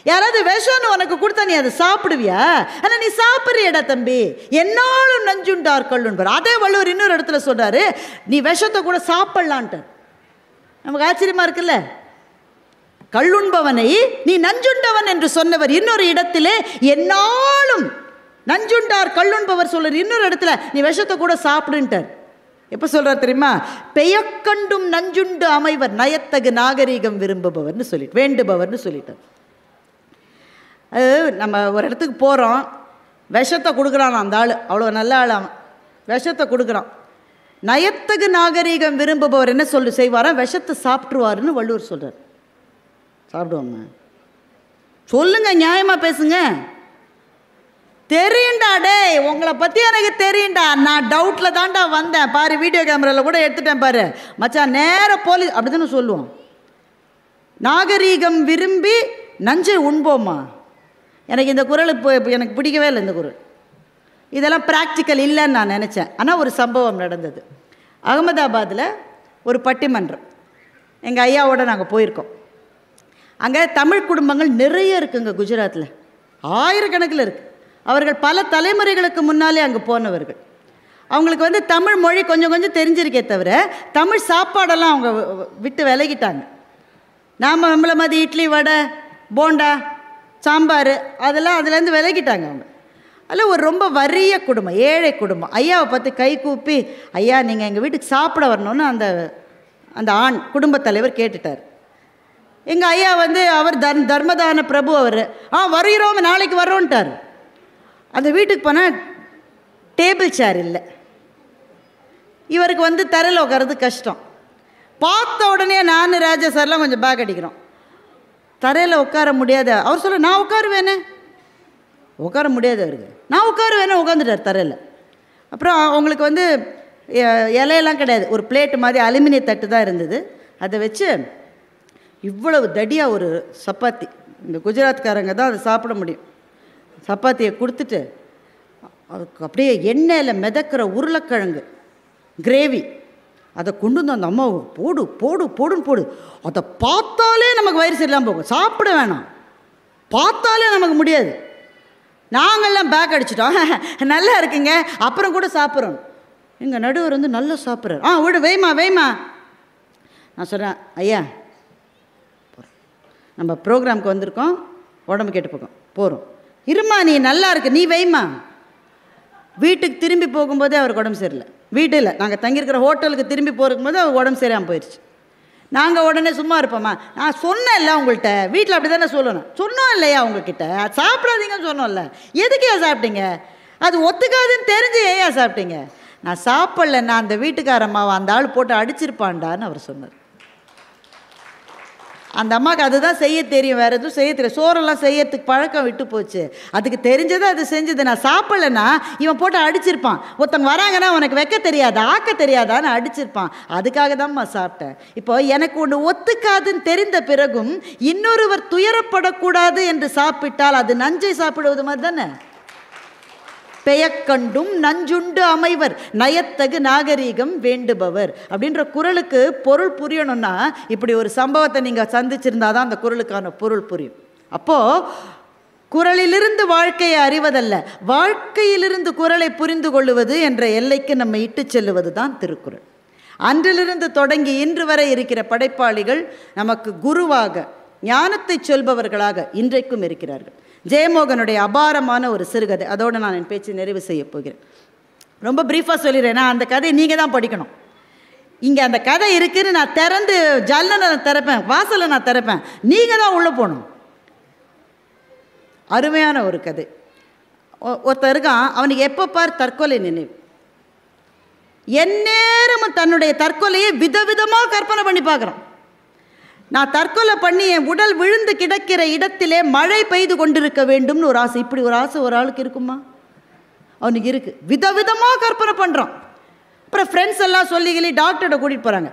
யாராவது விஷம்னு உனக்கு கொடுத்தா நீ அதை சாப்பிடுவியா? ஆனால் நீ சாப்பிட்றியடா தம்பி, என்னாலும் நஞ்சுண்டார் கள்ளுண்பவர். அதே வள்ளுவர் இன்னொரு இடத்துல சொல்றாரு, நீ விஷத்தை கூட சாப்பிடலான்ட்டு. நமக்கு ஆச்சரியமா இருக்குல்ல, கள்ளுண்பவனை நீ நஞ்சுண்டவன் என்று சொன்னவர் இன்னொரு இடத்திலே என்னாலும் நஞ்சுண்டார் கள்ளுண்பவர் சொல்றார், இன்னொரு இடத்துல நீ விஷத்தை கூட சாப்பிடுன்ட்டார். எப்போ சொல்றார் தெரியுமா? பெயக்கண்டும் நஞ்சுண்டு அமைவர் நயத்தகு நாகரீகம் விரும்புபவர்னு சொல்லிட்டு வேண்டுபவர்னு சொல்லிட்டார். நம்ம ஒரு இடத்துக்கு போகிறோம், விஷத்தை கொடுக்குறான் அந்த ஆள், அவ்வளோ நல்ல ஆள், அவன் விஷத்தை கொடுக்குறான். நயத்தகு நாகரீகம் விரும்புபவர் என்ன செய்வாரா? விஷத்தை சாப்பிட்ருவாருன்னு வள்ளுவர் சொல்கிறார். சாப்பிடுவாங்க, சொல்லுங்க, நியாயமாக பேசுங்க. தெரியுண்டா டே, உங்களை பற்றி எனக்கு தெரியுண்டா, நான் டவுட்டில் தான்டா வந்தேன் பாரு, வீடியோ கேமராவில் கூட எடுத்துட்டேன் பாரு மச்சான், நேர போலீஸ் அப்படி தானே சொல்லுவோம். நாகரீகம் விரும்பி நஞ்சை உண்போமா? எனக்கு இந்த குரல் இப்போ எனக்கு பிடிக்கவே இல்லை. இந்த குரல் இதெல்லாம் ப்ராக்டிக்கல் இல்லைன்னு நான் நினச்சேன். ஆனால் ஒரு சம்பவம் நடந்தது. அகமதாபாத்தில் ஒரு பட்டிமன்றம், எங்கள் ஐயாவோட நாங்கள் போயிருக்கோம். அங்கே தமிழ் குடும்பங்கள் நிறைய இருக்குங்க, குஜராத்தில் ஆயிரக்கணக்கில் இருக்குது. அவர்கள் பல தலைமுறைகளுக்கு முன்னாலே அங்கே போனவர்கள். அவங்களுக்கு தமிழ் மொழி கொஞ்சம் கொஞ்சம் தெரிஞ்சிருக்கே தவிர தமிழ் சாப்பாடெல்லாம் அவங்க விட்டு விலகிட்டாங்க. நாம் நம்மளை மாதிரி இட்லி வடை போண்டா சாம்பார் அதெல்லாம் அதுலேருந்து விலகிட்டாங்க அவங்க. அதில் ஒரு ரொம்ப வறிய குடும்பம், ஏழை குடும்பம். ஐயாவை பார்த்து கை கூப்பி, ஐயா நீங்கள் எங்கள் வீட்டுக்கு சாப்பிட வரணும்னு அந்த அந்த ஆண் குடும்பத் தலைவர் கேட்டுட்டார். எங்கள் ஐயா அவர் தர்மதான பிரபு, அவர் வருகிறோம் நாளைக்கு வரோன்ட்டார். அந்த வீட்டுக்கு போனால் டேபிள் சேர் இல்லை, இவருக்கு தரையில் உட்காரது கஷ்டம். பார்த்த உடனே நான் ராஜா சார்லாம் கொஞ்சம் பேக் அடிக்கிறோம், தரையில் உட்கார முடியாது. அவர் சொல்ல, நான் உட்காருவேனே, உட்கார முடியாது அவருக்கு, நான் உட்காருவேனே, உட்காந்துட்டார் தரையில். அப்புறம் அவங்களுக்கு இலையெல்லாம் கிடையாது, ஒரு பிளேட்டு மாதிரி அலுமினிய தட்டு தான் இருந்தது. அதை வச்சு இவ்வளவு தடியாக ஒரு சப்பாத்தி, இந்த குஜராத்காரங்க தான் அதை சாப்பிட முடியும், சப்பாத்தியை கொடுத்துட்டு அதுக்கு அப்படியே எண்ணெயில் மிதக்கிற உருளைக்கிழங்கு கிரேவி அதை கொண்டு வந்து அந்த அம்மா போடு போடு போடுன்னு போடு. அதை பார்த்தாலே நமக்கு வயிறு சரியில்லாமல் போகும், சாப்பிட வேணாம், பார்த்தாலே நமக்கு முடியாது. நாங்கள்லாம் பேக் அடிச்சிட்டோம், நல்லா இருக்குங்க அப்புறம் கூட சாப்பிட்றோம். எங்கள் நடுவர் நல்லா சாப்பிட்றாரு. விடு வெய்மா வெய்மா. நான் சொல்கிறேன், ஐயா நம்ம ப்ரோக்ராமுக்கு வந்திருக்கோம், உடம்பு கேட்டு போக்கோம் போகிறோம், இருமா நீ நல்லா இருக்கு நீ வெய்மா. வீட்டுக்கு திரும்பி போகும்போதே அவருக்கு உடம்பு சரியில்லை. வீட்டில் நாங்கள் தங்கியிருக்கிற ஹோட்டலுக்கு திரும்பி போகும்போது அவர் உடம்பு சரியாமல் போயிடுச்சு. நாங்கள் உடனே சும்மா இருப்போம்மா, நான் சொன்னேன்ல உங்கள்கிட்ட, வீட்டில் அப்படி தானே சொல்லணும், சொன்னோம் இல்லையா உங்ககிட்ட சாப்பிடாதீங்கன்னு சொன்னோம்ல, எதுக்கு ஏன் சாப்பிட்டீங்க? அது ஒத்துக்காதுன்னு தெரிஞ்சு ஏன் சாப்பிட்டீங்க? நான் சாப்பிடல, நான் அந்த வீட்டுக்காரம்மாவை அந்த ஆள் போட்டு அடிச்சிருப்பான்டான்னு அவர் சொன்னார். அந்த அம்மாவுக்கு அதுதான் செய்ய தெரியும், வேறு எதுவும் செய்ய தெரியும். சோறெல்லாம் செய்யறதுக்கு பழக்கம் விட்டு போச்சு, அதுக்கு தெரிஞ்சதை அது செஞ்சது. நான் சாப்பிடலைன்னா இவன் போட்டு அடிச்சிருப்பான். ஒருத்தவங்க வராங்கன்னா உனக்கு வைக்க தெரியாதா ஆக்க தெரியாதான்னு அடிச்சிருப்பான். அதுக்காக தான்மா சாப்பிட்டேன். இப்போ எனக்கு ஒன்று ஒத்துக்காதுன்னு தெரிந்த பிறகும் இன்னொருவர் துயரப்படக்கூடாது என்று சாப்பிட்டால் அது நஞ்சை சாப்பிடுவது மாதிரி தானே. பெயக்கண்டும் நஞ்சுண்டு அமைவர் நயத்தகு நாகரீகம் வேண்டுபவர் அப்படின்ற குறளுக்கு பொருள் புரியணும்னா இப்படி ஒரு சம்பவத்தை நீங்கள் சந்திச்சிருந்தாதான் அந்த குறளுக்கான பொருள் புரியும். அப்போது குறளிலிருந்து வாழ்க்கையை அறிவதல்ல, வாழ்க்கையிலிருந்து குறளை புரிந்து கொள்ளுவது என்ற எல்லைக்கு நம்ம இட்டு செல்லுவது தான் திருக்குறள். அன்றிலிருந்து தொடங்கி இன்று வரை இருக்கிற படைப்பாளிகள் நமக்கு குருவாக ஞானத்தை சொல்பவர்களாக இன்றைக்கும் இருக்கிறார்கள். ஜெயமோகனுடைய அபாரமான ஒரு சிறுகதை, அதோடு நான் என் பேச்சு நிறைவு செய்ய போகிறேன். ரொம்ப ப்ரீஃபாக சொல்லிடுறேன். நான் அந்த கதையை நீங்கள் தான் படிக்கணும். இங்கே அந்த கதை இருக்குதுன்னு நான் திறந்து ஜன்னலை நான் திறப்பேன், வாசலை நான் திறப்பேன், நீங்கள் தான் உள்ளே போகணும். அருமையான ஒரு கதை. ஒருத்தர் இருக்கான், அவனுக்கு எப்போ பார் தற்கொலை நினைவு. எந்நேரமும் தன்னுடைய தற்கொலையை விதவிதமாக கற்பனை பண்ணி பார்க்குறான். நான் தற்கொலை பண்ணி என் உடல் விழுந்து கிடக்கிற இடத்திலே மழை பெய்து கொண்டிருக்க வேண்டும்னு ஒரு ஆசை. இப்படி ஒரு ஆசை ஒரு ஆளுக்கு இருக்குமா? அவனுக்கு இருக்குது. விதவிதமாக கற்பனை பண்ணுறான். அப்புறம் ஃப்ரெண்ட்ஸ் எல்லாம் சொல்லிகளி டாக்டர்கிட்ட கூட்டிகிட்டு போகிறாங்க.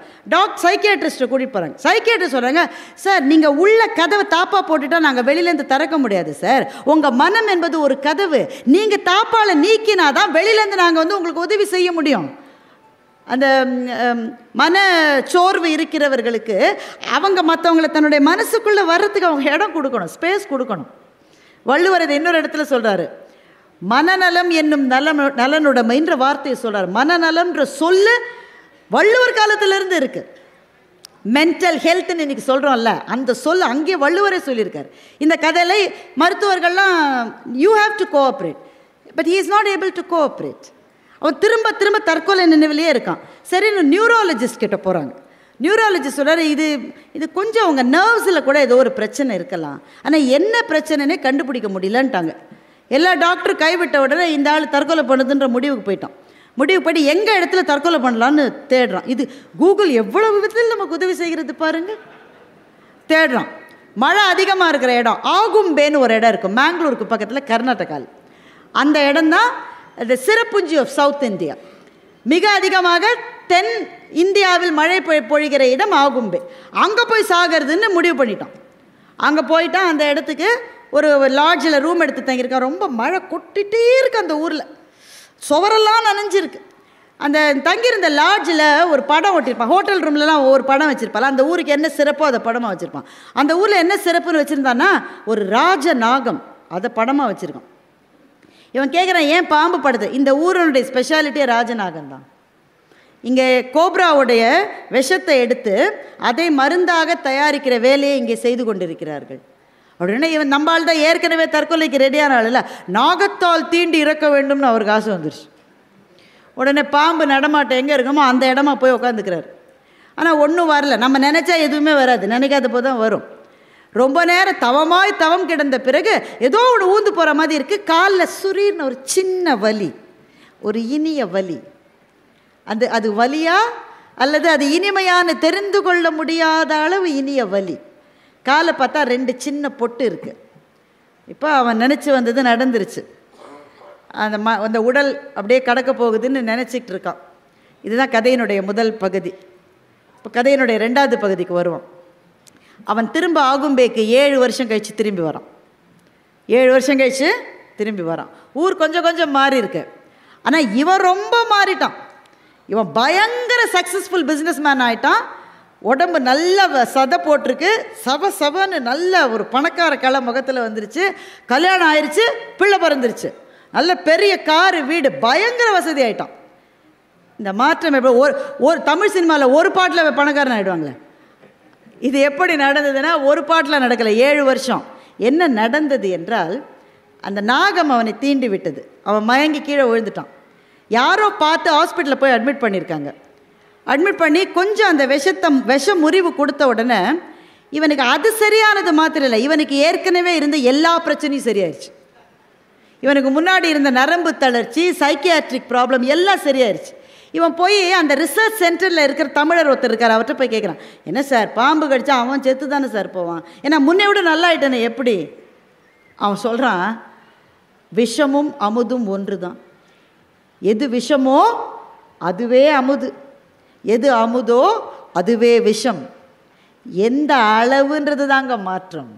சைக்கியாட்ரிஸ்ட்டை கூட்டிகிட்டு போகிறாங்க. சைக்கியாட்ரிஸ்ட் சொல்கிறாங்க, சார் நீங்கள் உள்ள கதவை தாப்பா போட்டுட்டா நாங்கள் வெளியிலேருந்து திறக்க முடியாது சார். உங்கள் மனம் என்பது ஒரு கதவு, நீங்கள் தாப்பால் நீக்கினாதான் வெளியிலேருந்து நாங்கள் உங்களுக்கு உதவி செய்ய முடியும். அந்த மன சோர்வு இருக்கிறவர்களுக்கு அவங்க மற்றவங்களை தன்னுடைய மனசுக்குள்ளே வர்றதுக்கு அவங்க இடம் கொடுக்கணும், ஸ்பேஸ் கொடுக்கணும். வள்ளுவர் இதை இன்னொரு இடத்துல சொல்கிறாரு, மனநலம் என்னும் நலனுடைமைன்ற வார்த்தையை சொல்கிறார். மனநலம்ன்ற சொல்லு வள்ளுவர் காலத்திலேருந்து இருக்குது. மென்டல் ஹெல்த்னு இன்றைக்கி சொல்கிறோம்ல, அந்த சொல் அங்கே வள்ளுவரே சொல்லியிருக்கார். இந்த கதையில் மருத்துவர்கள்லாம் you have to cooperate, but he is not able to cooperate. அவன் திரும்ப திரும்ப தற்கொலை நினைவிலேயே இருக்கான். சரி, நியூரோலஜிஸ்ட் கிட்ட போகிறாங்க. நியூரோலஜிஸ்ட் சொல்கிறார், இது கொஞ்சம் அவங்க நர்வ்ஸில் கூட ஏதோ ஒரு பிரச்சனை இருக்கலாம், ஆனால் என்ன பிரச்சனைனே கண்டுபிடிக்க முடியலன்ட்டாங்க. எல்லா டாக்டரும் கைவிட்ட உடனே இந்த ஆள் தற்கொலை பண்ணுதுன்ற முடிவுக்கு போயிட்டான். முடிவு படி எங்கே இடத்துல தற்கொலை பண்ணலான்னு தேடுறான். இது கூகுள் எவ்வளவு விதத்தில் நமக்கு உதவி செய்கிறது பாருங்கள். தேடுறான். மழை அதிகமாக இருக்கிற இடம் ஆகும்பேன்னு ஒரு இடம் இருக்கும், மேங்களூருக்கு பக்கத்தில், கர்நாடகாவில். அந்த இடம்தான் the Cherrapunji of south India. மிக அதிகமாக தென் இந்தியாவில் மழை பொழிகிற இடம் ஆகும்பே. அங்கே போய் சாகிறதுன்னு முடிவு பண்ணிட்டான். அங்கே போயிட்டான். அந்த இடத்துக்கு ஒரு லாட்ஜில் ரூம் எடுத்து தங்கியிருக்கான். ரொம்ப மழை கொட்டிகிட்டே இருக்குது அந்த ஊரில், சுவரெல்லாம் நனைஞ்சிருக்கு. அந்த தங்கியிருந்த லாட்ஜில் ஒரு படம் ஒட்டியிருப்பான். ஹோட்டல் ரூம்லலாம் ஒவ்வொரு படம் வச்சுருப்பாள். அந்த ஊருக்கு என்ன சிறப்போ அதை படமாக வச்சுருப்பான். அந்த ஊரில் என்ன சிறப்புன்னு வச்சுருந்தான்னா ஒரு ராஜ நாகம், அதை படமாக வச்சுருக்கான். இவன் கேட்குறான், ஏன் பாம்பு படுது? இந்த ஊருடைய ஸ்பெஷாலிட்டியே ராஜநாகம் தான். இங்கே கோப்ராவுடைய விஷத்தை எடுத்து அதை மருந்தாக தயாரிக்கிற வேலையை இங்கே செய்து கொண்டிருக்கிறார்கள். அப்படின்னா இவன் நம்மால் தான் ஏற்கனவே தற்கொலைக்கு ரெடியான ஆள் இல்லை, நாகத்தால் தீண்டி இறக்க வேண்டும்னு அவருக்கு ஆசை வந்துருச்சு. உடனே பாம்பு நடமாட்டம் எங்கே இருக்குமோ அந்த இடமா போய் உட்காந்துக்கிறார். ஆனால் ஒன்றும் வரல. நம்ம நினச்சா எதுவுமே வராது, நினைக்காத போது தான் வரும். ரொம்ப நேரம் தவம் கிடந்த பிறகு ஏதோ ஒன்று ஊந்து போகிற மாதிரி இருக்குது. காலில் சுரீர்னு ஒரு சின்ன வலி, ஒரு இனிய வலி. அது வலியா அல்லது அது இனிமையான தெரிந்து கொள்ள முடியாத அளவு இனிய வலி. காலை பார்த்தா 2 சின்ன பொட்டு இருக்குது. இப்போ அவன் நினச்சி வந்தது நடந்துருச்சு. அந்த உடல் அப்படியே கடக்க போகுதுன்னு நினச்சிக்கிட்டு இருக்கான். இதுதான் கதையினுடைய முதல் பகுதி. இப்போ கதையினுடைய 2வது பகுதிக்கு வருவான். அவன் திரும்ப ஆகும்பேக்கு 7 வருஷம் கழித்து திரும்பி வரான். 7 வருஷம் கழித்து திரும்பி வரான். ஊர் கொஞ்சம் கொஞ்சம் மாறி இருக்கு. ஆனால் இவன் ரொம்ப மாறிட்டான். இவன் பயங்கர சக்ஸஸ்ஃபுல் பிஸ்னஸ் மேன் ஆகிட்டான். உடம்பு நல்ல சதை போட்டிருக்கு, சபன்னு நல்ல ஒரு பணக்கார கலை முகத்தில் வந்துருச்சு. கல்யாணம் ஆயிடுச்சு, பிள்ளை பிறந்துருச்சு, நல்ல பெரிய காரு, வீடு, பயங்கர வசதி ஆகிட்டான். இந்த மாற்றம் எப்படி ஒரு தமிழ் சினிமாவில் ஒரு பாட்டில் பணக்காரன் ஆகிடுவாங்களே, இது எப்படி நடந்ததுன்னா ஒரு பாட்டில் நடக்கலை, 7 வருஷம். என்ன நடந்தது என்றால், அந்த நாகம் அவனை தீண்டி விட்டது. அவன் மயங்கி கீழே விழுந்துட்டான். யாரோ பார்த்து ஹாஸ்பிட்டலில் போய் அட்மிட் பண்ணியிருக்காங்க. அட்மிட் பண்ணி கொஞ்சம் அந்த விஷ முறிவு கொடுத்த உடனே இவனுக்கு அது சரியானது மாத்திரம் இல்லை, இவனுக்கு ஏற்கனவே இருந்த எல்லா பிரச்சனையும் சரியாயிடுச்சு. இவனுக்கு முன்னாடி இருந்த நரம்பு தளர்ச்சி, சைக்கியாட்ரிக் ப்ராப்ளம் எல்லாம் சரியாயிடுச்சு. இவன் போய் அந்த ரிசர்ச் சென்டரில் இருக்கிற தமிழர் ஒருத்தர் இருக்கார், அவர்கிட்ட போய் கேட்குறான், என்ன சார் பாம்பு கடிச்சா அவன் செத்து தானே சார் போவான், ஏன்னா முன்னே விட நல்லா ஆயிட்டானே எப்படி? அவன் சொல்கிறான், விஷமும் அமுதும் ஒன்று தான். எது விஷமோ அதுவே அமுது, எது அமுதோ அதுவே விஷம். எந்த அளவுன்றது தாங்க மாற்றம்.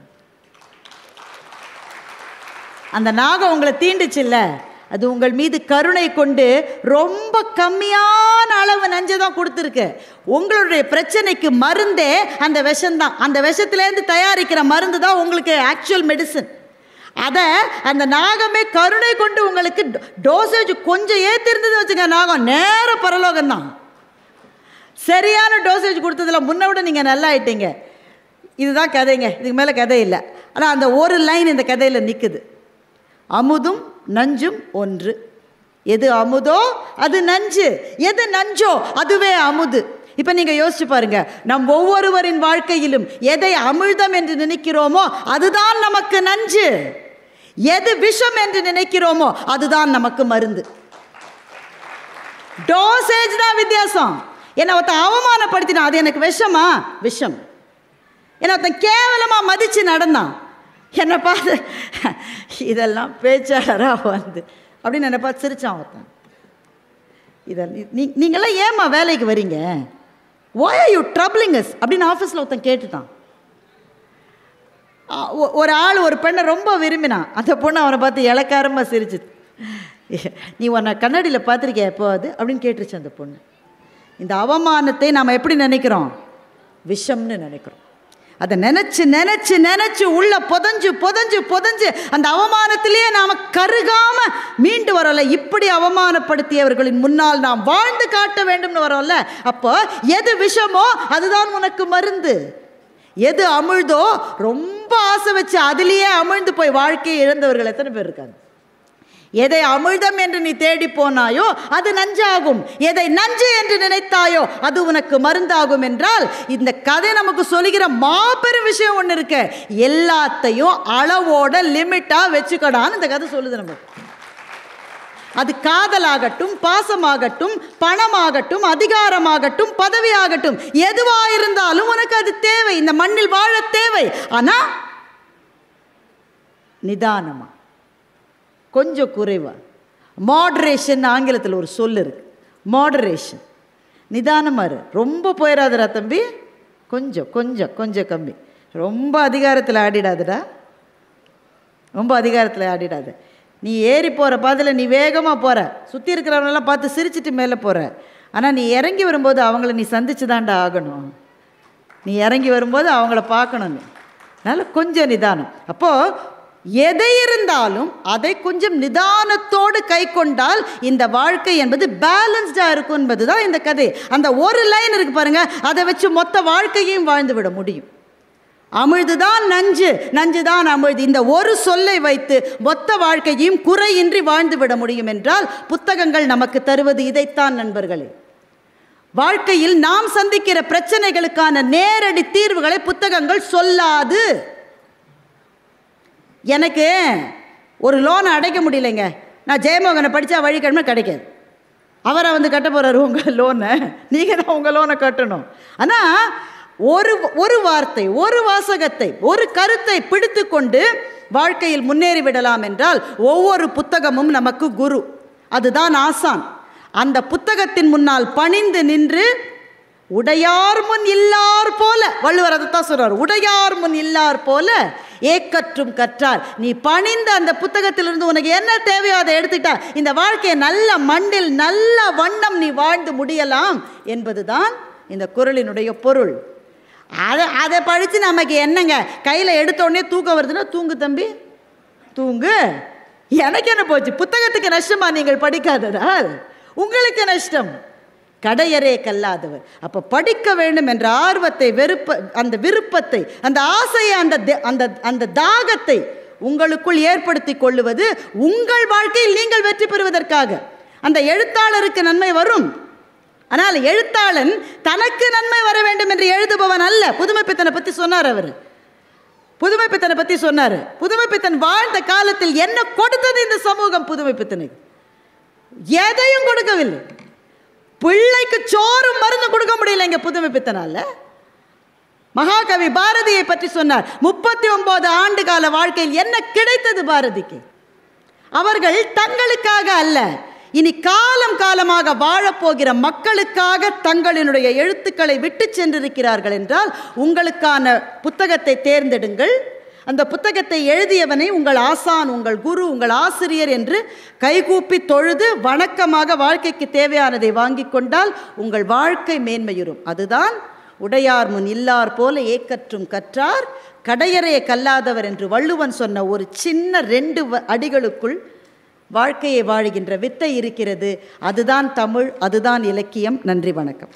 அந்த நாகம் உங்களை தீண்டுச்சு இல்லை, அது உங்கள் மீது கருணை கொண்டு ரொம்ப கம்மியான அளவு நஞ்சை தான் கொடுத்துருக்கு. உங்களுடைய பிரச்சனைக்கு மருந்தே அந்த விஷம்தான். அந்த விஷத்துலேருந்து தயாரிக்கிற மருந்து தான் உங்களுக்கு ஆக்சுவல் மெடிசன். அதை அந்த நாகமே கருணை கொண்டு உங்களுக்கு டோசேஜ் கொஞ்சம் ஏற்றிருந்தது வச்சுங்க, நாகம் நேர பரலோகம்தான். சரியான டோசேஜ் கொடுத்ததில் முன்ன விட நீங்கள் நல்லா ஆயிட்டீங்க. இதுதான் கதைங்க, இதுக்கு மேலே கதை இல்லை. ஆனால் அந்த ஒரு லைன் இந்த கதையில் நிற்குது. அமுதும் நஞ்சும் ஒன்று. எது அமுதோ அது நஞ்சு, எது நஞ்சோ அதுவே அமுது. இப்போ நீங்கள் யோசிச்சு பாருங்க, நம் ஒவ்வொருவரின் வாழ்க்கையிலும் எதை அமிழ்தம் என்று நினைக்கிறோமோ அதுதான் நமக்கு நஞ்சு, எது விஷம் என்று நினைக்கிறோமோ அதுதான் நமக்கு மருந்து. டோசேஜ் தான் வித்தியாசம். என்னை ஒருத்தன் அவமானப்படுத்தினான், அது எனக்கு விஷமா? விஷம். என்னை ஒருத்தன் கேவலமாக மதித்து நடந்தான், என்னை பார்த்து இதெல்லாம் பேச்சாளராக வந்து அப்படின்னு என்னை பார்த்து சிரிச்சான் ஒருத்தன். இதை நீங்களாம் ஏம்மா வேலைக்கு வரீங்க, why are you troubling us அப்படின்னு ஆஃபீஸில் ஒருத்தன் கேட்டுட்டான். ஒரு ஆள் ஒரு பெண்ணை ரொம்ப விரும்பினான். அந்த பொண்ணு அவனை பார்த்து இலக்காரமாக சிரிச்சு, நீ உன்னை கண்ணாடியில் பார்த்துருக்கியா எப்போ அது அப்படின்னு கேட்டுருச்சு அந்த பொண்ணு. இந்த அவமானத்தை நாம் எப்படி நினைக்கிறோம்? விஷம்னு நினைக்கிறோம். அதை நினச்சி நினச்சி நினச்சி உள்ள புதஞ்சு புதஞ்சு புதஞ்சு அந்த அவமானத்திலேயே நாம் கருகாமல் மீண்டு வரோம்ல. இப்படி அவமானப்படுத்தியவர்களின் முன்னால் நாம் வாழ்ந்து காட்ட வேண்டும்னு வரோம்ல. அப்போ எது விஷமோ அதுதான் உனக்கு மருந்து, எது அமிழ்தோ ரொம்ப ஆசை வச்சு அதிலேயே அமிழ்ந்து போய் வாழ்க்கையை இழந்தவர்கள் எத்தனை பேர் இருக்காங்க? எதை அமிழ்தம் என்று நீ தேடி போனாயோ அது நஞ்சாகும், எதை நஞ்சு என்று நினைத்தாயோ அது உனக்கு மருந்தாகும் என்றால் இந்த கதை நமக்கு சொல்லுகிற மாபெரும் விஷயம் ஒன்று இருக்கு. எல்லாத்தையும் அளவோட லிமிட்டாக வச்சுக்கடான்னு இந்த கதை சொல்லுது நமக்கு. அது காதலாகட்டும், பாசமாகட்டும், பணமாகட்டும், அதிகாரமாகட்டும், பதவியாகட்டும், எதுவாயிருந்தாலும் உனக்கு அது தேவை, இந்த மண்ணில் வாழ தேவை. ஆனால் நிதானமா, கொஞ்சம் குறைவா. மாடரேஷன் ஆங்கிலத்தில் ஒரு சொல் இருக்கு, மாடரேஷன். நிதானமாக இரு, ரொம்ப போயிடாதடா தம்பி, கொஞ்சம் கொஞ்சம் கொஞ்சம் கம்மி. ரொம்ப அதிகாரத்தில் ஆடிடாதடா, ரொம்ப அதிகாரத்தில் ஆடிடாத. நீ ஏறி போகிற பாதையில் நீ வேகமாக போகிற, சுற்றி இருக்கிறவங்களெல்லாம் பார்த்து சிரிச்சிட்டு மேலே போகிற. ஆனால் நீ இறங்கி வரும்போது அவங்கள நீ சந்திச்சு தாண்டா ஆகணும். நீ இறங்கி வரும்போது அவங்கள பார்க்கணும். அதனால் கொஞ்சம் நிதானம். அப்போது எதை இருந்தாலும் அதை கொஞ்சம் நிதானத்தோடு கை கொண்டால் இந்த வாழ்க்கை என்பது பேலன்ஸ்டாக இருக்கும் என்பது தான் இந்த கதை. அந்த ஒரு லைன் இருக்கு பாருங்க, அதை வச்சு மொத்த வாழ்க்கையையும் வாழ்ந்து விட முடியும். அமிழ்துதான் நஞ்சு, நஞ்சுதான் அமிழ்து, இந்த ஒரு சொல்லை வைத்து மொத்த வாழ்க்கையையும் குறையின்றி வாழ்ந்து விட முடியும் என்றால் புத்தகங்கள் நமக்கு தருவது இதைத்தான் நண்பர்களே. வாழ்க்கையில் நாம் சந்திக்கிற பிரச்சனைகளுக்கான நேரடி தீர்வுகளை புத்தகங்கள் சொல்லாது. எனக்கு ஒரு லோனை அடைக்க முடியலைங்க, நான் ஜெயமோகனை படித்தா வழிக்கிழமை கிடைக்காது. அவரை வந்து கட்ட போகிறாரு உங்கள் லோனை, நீங்கள் தான் உங்கள் லோனை கட்டணும். ஆனால் ஒரு வார்த்தை, ஒரு வாசகத்தை, ஒரு கருத்தை பிடித்து கொண்டு வாழ்க்கையில் முன்னேறி விடலாம் என்றால் ஒவ்வொரு புத்தகமும் நமக்கு குரு, அதுதான் ஆசான். அந்த புத்தகத்தின் முன்னால் பணிந்து நின்று உடையார் முன் இல்லார் போல, வள்ளுவர் அதைத்தான் சொல்றார், உடையார் முன் இல்லார் போல ஏக்கற்றும் கற்றார். நீ பணிந்த அந்த புத்தகத்திலிருந்து உனக்கு என்ன தேவையோ அதை எடுத்துட்டா இந்த வாழ்க்கையை நல்ல மண்ணில் நல்ல வண்ணம் நீ வாழ்ந்து முடியலாம் என்பதுதான் இந்த குறளினுடைய பொருள். அதை படித்து நமக்கு என்னங்க, கையில் எடுத்தோடனே தூக்கம் வருதுன்னா தூங்கு தம்பி தூங்கு, எனக்கு என்ன போச்சு, புத்தகத்துக்கு நஷ்டமா நீங்கள் படிக்காததால் உங்களுக்கு நஷ்டம். கடையரே கல்லாதவர். அப்போ படிக்க வேண்டும் என்ற ஆர்வத்தை, அந்த விருப்பத்தை, அந்த ஆசையை, அந்த தாகத்தை உங்களுக்குள் ஏற்படுத்தி கொள்ளுவது உங்கள் வாழ்க்கையில் நீங்கள் வெற்றி பெறுவதற்காக. அந்த எழுத்தாளருக்கு நன்மை வரும், ஆனால் எழுத்தாளன் தனக்கு நன்மை வர வேண்டும் என்று எழுதுபவன் அல்ல. புதுமைப்பித்தனை பற்றி சொன்னார் அவர், புதுமைப்பித்தனை பற்றி சொன்னார். புதுமைப்பித்தன் வாழ்ந்த காலத்தில் என்ன கொடுத்தது இந்த சமூகம்? புதுமைப்பித்தனுக்கு எதையும் கொடுக்கவில்லை. பிள்ளைக்கு சோறும் மருந்து கொடுக்க முடியலைங்க புதுமைப்பித்தனால. மகாகவி பாரதியை பற்றி சொன்னார். 39 ஆண்டு கால வாழ்க்கையில் என்ன கிடைத்தது பாரதிக்கு? அவர்கள் தங்களுக்காக அல்ல, இனி காலம் காலமாக வாழப்போகிற மக்களுக்காக தங்களினுடைய எழுத்துக்களை விட்டு சென்றிருக்கிறார்கள் என்றால் உங்களுக்கான புத்தகத்தை தேர்ந்தெடுங்கள். அந்த புத்தகத்தை எழுதியவனை உங்கள் ஆசான், உங்கள் குரு, உங்கள் ஆசிரியர் என்று கைகூப்பி தொழுது வணக்கமாக வாழ்க்கைக்கு தேவையானதை வாங்கி கொண்டால் உங்கள் வாழ்க்கை மேன்மையுறும். அதுதான் உடையார் முன் இல்லார் போல ஏக்கற்றும் கற்றார் கடையறைய கல்லாதவர் என்று வள்ளுவன் சொன்ன ஒரு சின்ன 2 அடிகளுக்குள் வாழ்க்கையை வாழுகின்ற வித்தை இருக்கிறது. அதுதான் தமிழ், அதுதான் இலக்கியம். நன்றி, வணக்கம்.